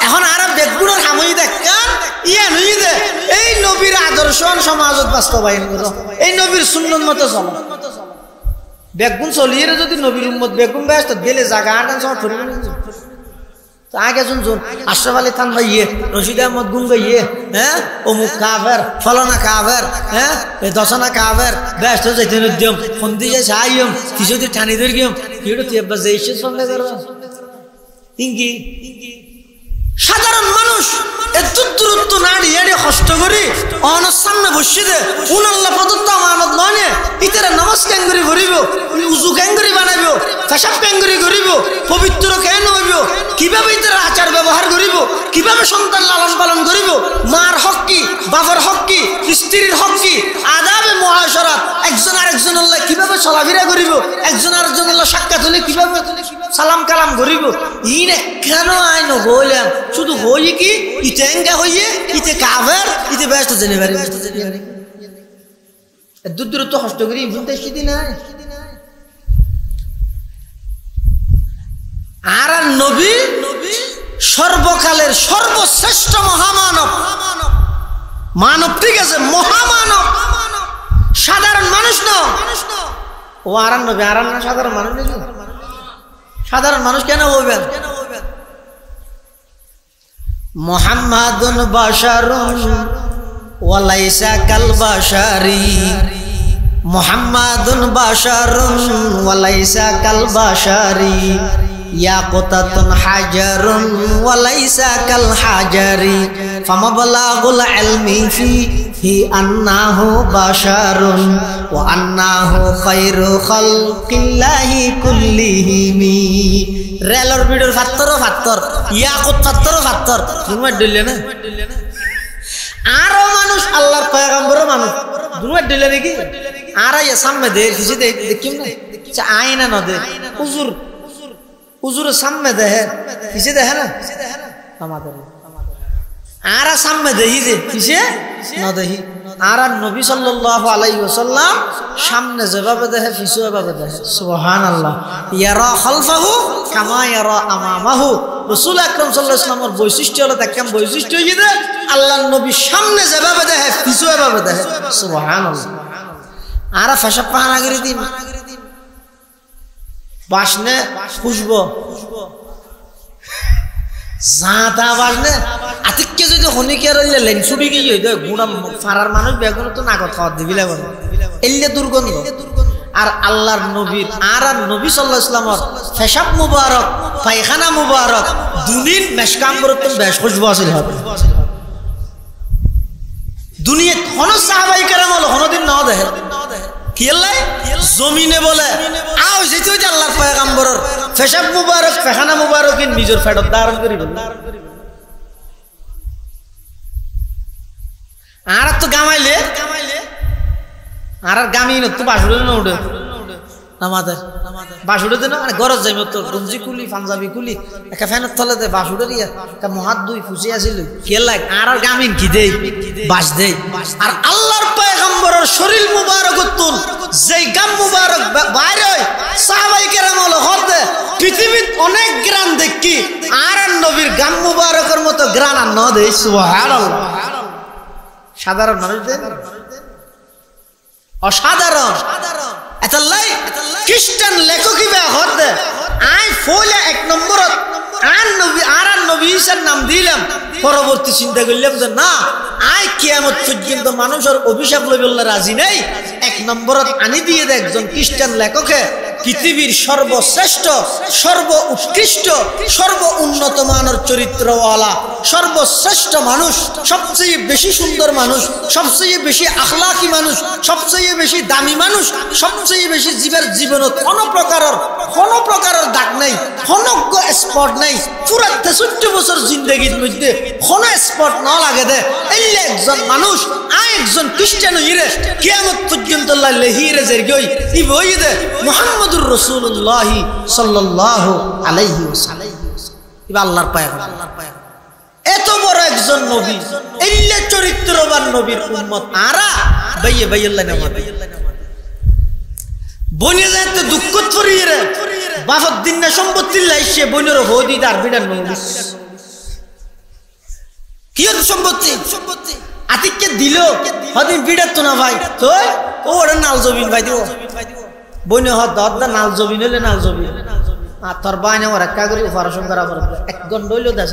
এখন আর বেগুনের সাময়িক দেখান ইয়ে নই দে এই নবীর আদর্শ সমাজত বাস্তবায়ন করো, এই নবীর সুন্নত মতো চলো। বেগুন চলিয়ে যদি নবীর উম্মত বেগুন ব্যস্ত দিলে জায়গা আটান সব ধরবে তো আগে শুনছুন আশরাফ আলী খান ভাইয়ে রশিদ আহমদ গুন ভাইয়ে হ্যাঁ অমুক কাফের ফলানা কাফের হ্যাঁ দশনা কাফের ব্যস্ত যাইতে নদ্যম ফন্দি যাই সাইম কিছু দিয়ে টানি ধর গিয়ম কিটো তেব্বা যাইছে সঙ্গে করবা ইঙ্গি সাধারণ মানুষ এত দূরত্ব নাড়ি এড়ে কষ্ট করি অনার সামনে বসে দে উনাল্লাহ প্রদত্ত আমানত নয় ইতারা নামাজ কেন করে করিব, উজু কেন করে বানাইব, পেশাব কেন করে করিব, পবিত্র কেন হইব, কিভাবে ইতারা আচার ব্যবহার করিব, কিভাবে সন্তান লালন পালন করিব, মার হক কি, বাবার হক কি, স্ত্রীর হক কি, আদাবে মুআশারাত একজন আরেকজন আল্লাহ কিভাবে চলাফেরা করিব, একজন আরেকজন আল্লাহ সাক্ষাৎ হলে কিভাবে সালাম কালাম করিব, ইনে কেন আইন বললাম শুধু হই কি ইতে এঙ্গা হইয়ে ইতে কাফের ইতে ব্যস্ত জেনে পারি দূর তো কষ্ট করি ভুলতে সিদ্ধি নাই। আর নবী সর্বকালের সর্বশ্রেষ্ঠ মহামানব, মানব ঠিক আছে মহামানব, সাধারণ মানুষ ন ও আর নবী আর না সাধারণ মানুষ নাকি? সাধারণ মানুষ কেন হইবেন? মুহাম্মাদুন বাশারুন ওয়া লাইসা কাল বাশারি মুহাম্মাদুন বাশারুন ওয়া লাইসা কাল বাশারি ইয়াকুতাতুন হাজারুন ওয়া লাইসা কাল হাজারি ফামাবলাগুল ইলমি ফিহি আন্নাহু বাশারুন ওয়া আন্নাহু খায়রু খালকিল্লাহি কুল্লিহিম রেলর ভিডিওর ফাত্তর ইয়াকুত ফাত্তর তুমি দিলে না আরো মানুষ আল্লাহর পয়গম্বরের মানুষ দুনিয়া দিলে নাকি আর আইয়া সামনে দে কিছু দেখিম না আয়না না দে হুজুরের সামনে দেহে কিসে দেহে না আমাদের আর সামনে দেহি যে কিসে না দেহি আর নবী সাল্লাল্লাহু আলাইহি ওয়াসাল্লাম সামনে যেভাবে দেহে পিছু এভাবে দেহে সুবহানাল্লাহ ইয়ারা খালফাহু কামা ইয়ারা আমামাহু রাসূল আকরাম সাল্লাল্লাহু আলাইহি ওয়াসাল্লামের বৈশিষ্ট্য হলো তাকাম বৈশিষ্ট্য হই যে আল্লাহর নবী সামনে যেভাবে দেহে পিছু এভাবে দেহে সুবহানাল্লাহ আর ফাশা পানাগিরি দিন বাসনে খুশবো জাতা বাসনে আতিককে যদি হনিকে রইলে লেন ছুটি গিয়ে হইতো গুণা ফারার মানুষ বেগুন তো নাকত খাওয়া দিবি লাগবে এলে দুর্গন্ধ আর আল্লাহর নবীর আর নবী সাল্লাল্লাহু আলাইহি ওয়াসাল্লামের পেশাব মুবারক পায়খানা মুবারক দুনিন মেশকামরত বেশ খুশবু আসিল হবে দুনিয়া কোন সাহাবায়ে কেরাম হলো কোনদিন না দেখে জমিনে বলে আও যেতে হইতে আল্লাহর পয়গম্বরের পেশাব মুবারক পেখানা মুবারক নিজের ফেটত ধারণ করিব আর তো গামাইলে আর গামিন তো বাসুড়ে না উঠে আমাদের বাসুড়ে না মানে গরজ যাইব তো গঞ্জি কুলি পাঞ্জাবি কুলি একটা ফ্যানের তলে দে বাসুড়ে দিয়া একটা মহাত দুই ফুসি আছিল কে লাগ আর গামিন কি দেই বাস দেই আর আল্লাহর পয়গম্বরের শরীর মুবারকতুন যেই গাম মুবারক বাইরে হয় সাহাবায়ে কেরাম হলো হতে পৃথিবীত অনেক গ্রান দেখি আর নবীর গাম মুবারকের মতো গ্রান আর ন দেই সুবহানাল্লাহ সাধারণ মানুষ দেন অসাধারণ এতাল্লাই খ্রিস্টান লেখকই বে হতে আই ফলে এক নম্বরত আর নবী ঈসার নাম দিলাম পরবর্তী চিন্তা করলাম যে না আই কিয়ামত পর্যন্ত মানুষের অভিশাপ লইবল্লা রাজি নেই এক নম্বরত আনি দিয়ে দেয় একজন খ্রিস্টান লেখকে পৃথিবীর সর্বশ্রেষ্ঠ সর্ব উৎকৃষ্ট সর্ব উন্নত মানের চরিত্রওয়ালা সর্বশ্রেষ্ঠ মানুষ সবচেয়ে বেশি সুন্দর মানুষ সবচেয়ে বেশি আখলাকি মানুষ সবচেয়ে বেশি দামি মানুষ সবচেয়ে বেশি জীবনত কোনো প্রকারের দাগ নেই হনজ্ঞ স্পট নেই পুরা 63 বছর জিন্দগির মধ্যে কোনো স্পট না লাগে দে এই একজন মানুষ একজন খ্রিস্টান হইরে কিয়ামত পর্যন্ত লেহিরে জেরগই ই বই দে মুহাম্মদুর রাসূলুল্লাহ সাল্লাল্লাহু আলাইহি ওয়াসাল্লাম ইবা আল্লাহর পয়গম্বর এত বড় একজন নবী এইলে চরিত্রবান নবীর উম্মত আরা বাইয়ে বাইয়াল্লাহ নামাজ বনে যায় তো দুঃখ পড়িয়ে বাফত দিন না সম্পত্তি লাইছে বনের হদি দার বিডার নবী কি সম্পত্তি আতিককে দিল হদিন বিডার তো না ভাই তো ওরে নাল জবিন ভাই দিও বনে হদ দদা নাল জবিন হলে নাল জবিন আর তোর বাইনে ওর একা করে অপারেশন করা পড়বে 1 ঘন্টা হইলো দাস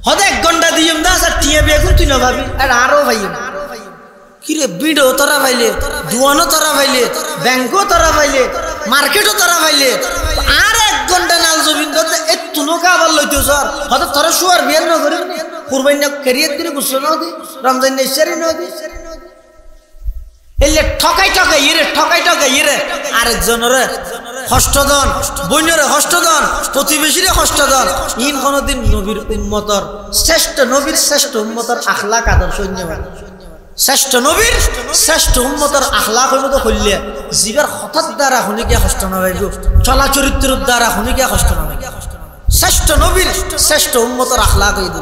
হদ 1 ঘন্টা দিম দাস আর টিয়া বিয়ে করতে না ভাবি আর আরো ভাই কিরে বিডো তোরা ভাইলে দুয়ানো তোরা ভাইলে ব্যাংকও তোরা ভাইলে মার্কেটও তোরা ভাইলে আর 1 ঘন্টা নাল জবিন দতে এত নকা আবার লইতে স্যার হদ তোরা শুয়ার বিয়ে না করে কুরবানি না ক্যারিয়ার করে বুঝছো না দি রমজান না ইশারি না দি এলে ঠকাই ইরে আরেকজনের হস্তদান বইনের হস্তদান প্রতিবেশীর হস্তদান ইন কোনদিন নবীর উম্মতর শ্রেষ্ঠ নবীর শ্রেষ্ঠ উম্মতর আখলাক আদর্শ শ্রেষ্ঠ নবীর শ্রেষ্ঠ উম্মতর আখলাক মতো হইলে জীবের হঠাৎ দ্বারা হুনিকে হস্ত না হইব চলা চরিত্রের দ্বারা হুনিকে হস্ত না হইব শ্রেষ্ঠ নবীর শ্রেষ্ঠ উম্মতর আখলাক হইব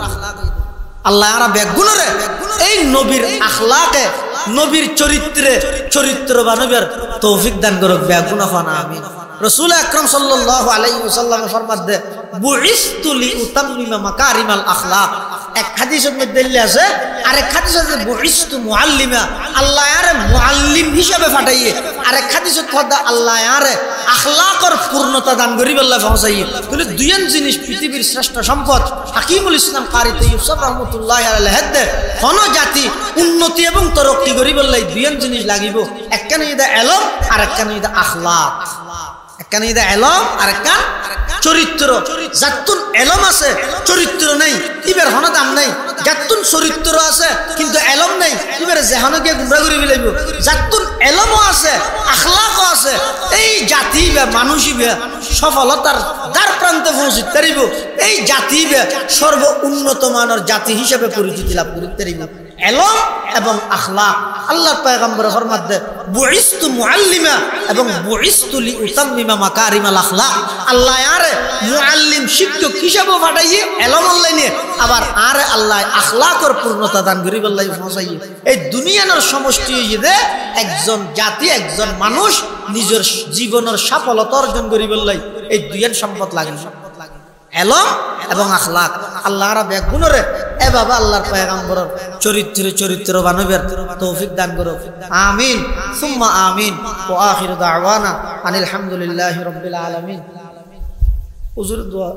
আল্লাহ আরা বেগুনরে এই নবীর আখলাকে নবীর চরিত্রবানবের তৌফিক দান করুক বেগুনা খানা আমিন রাসূল আকরাম সাল্লাল্লাহু আলাইহি ওয়াসাল্লাম ফরমাতে বুইসতু লি উতাম্মিমা মাকারিমাল আখলাক এক হাদিসের মধ্যে আছে, আরেক হাদিস আছে বুইস্তু মুআল্লিমা, আল্লাহ আরে মুআল্লিম হিসেবে পাঠাইয়ে, আরেক হাদিসে কথা আল্লাহ আরে আখলাকর পূর্ণতা দান করি বল্লাহ পৌঁছাইয়ে। তাহলে দুইজন জিনিস পৃথিবীর শ্রেষ্ঠ সম্পদ। হাকিমুল ইসলাম কারি ইউসুফ রহমতুল্লাহ আলাইহি হেদে কোন জাতি উন্নতি এবং তরক্কি করি বললাই দুইজন জিনিস লাগিব, একখানে ইদা ইলম আর একখানে ইদা আখলাক। একখানে ইদা ইলম আর একখান চরিত্র। যাতুন ইলম আছে চরিত্র নাই ইবের হন দাম নাই, যাতুন চরিত্র আছে কিন্তু ইলম নাই ইবের যেহানো গিয়ে গুমরা করে ফেলাইব। যাতুন ইলমও আছে আখলাকও আছে, এই জাতি বা মানুষই বা সফলতার দ্বার প্রান্তে পৌঁছিতে পারিব, এই জাতি বা সর্ব উন্নত মানের জাতি হিসেবে পরিচিতি লাভ করতে পারিব। ইলম এবং আখলাক। আল্লাহর পয়গম্বর ফরমাত দে বুইস্তু মুআল্লিমা এবং বুইস্তু লিউতাম্মিমা মাকারিমাল আখলাক। আল্লাহ আরে মুআল্লিম শিক্ষক হিসেবে পাঠাইয়ে ইলম অনলাইনে, আবার আরে আল্লাহ আখলাকর পূর্ণতা দান করি বল্লাই পৌঁছাইয়ে। এই দুনিয়ার সমষ্টি হইয়ে একজন জাতি একজন মানুষ নিজের জীবনের সফলতা অর্জন করি বল্লাই এই দুইয়ের সম্পদ লাগে, ইলম এবং আখলাক। আল্লাহ রাব্বুল গুণরে এ বাবা আল্লাহর পয়গম্বরের চরিত্র বানাবার তৌফিক দান করো। আমিন সুম্মা আমিন। ওয়া আখিরু দাওয়ানা আনিল হামদুলিল্লাহি রাব্বিল আলামিন। হুজুর দোয়া।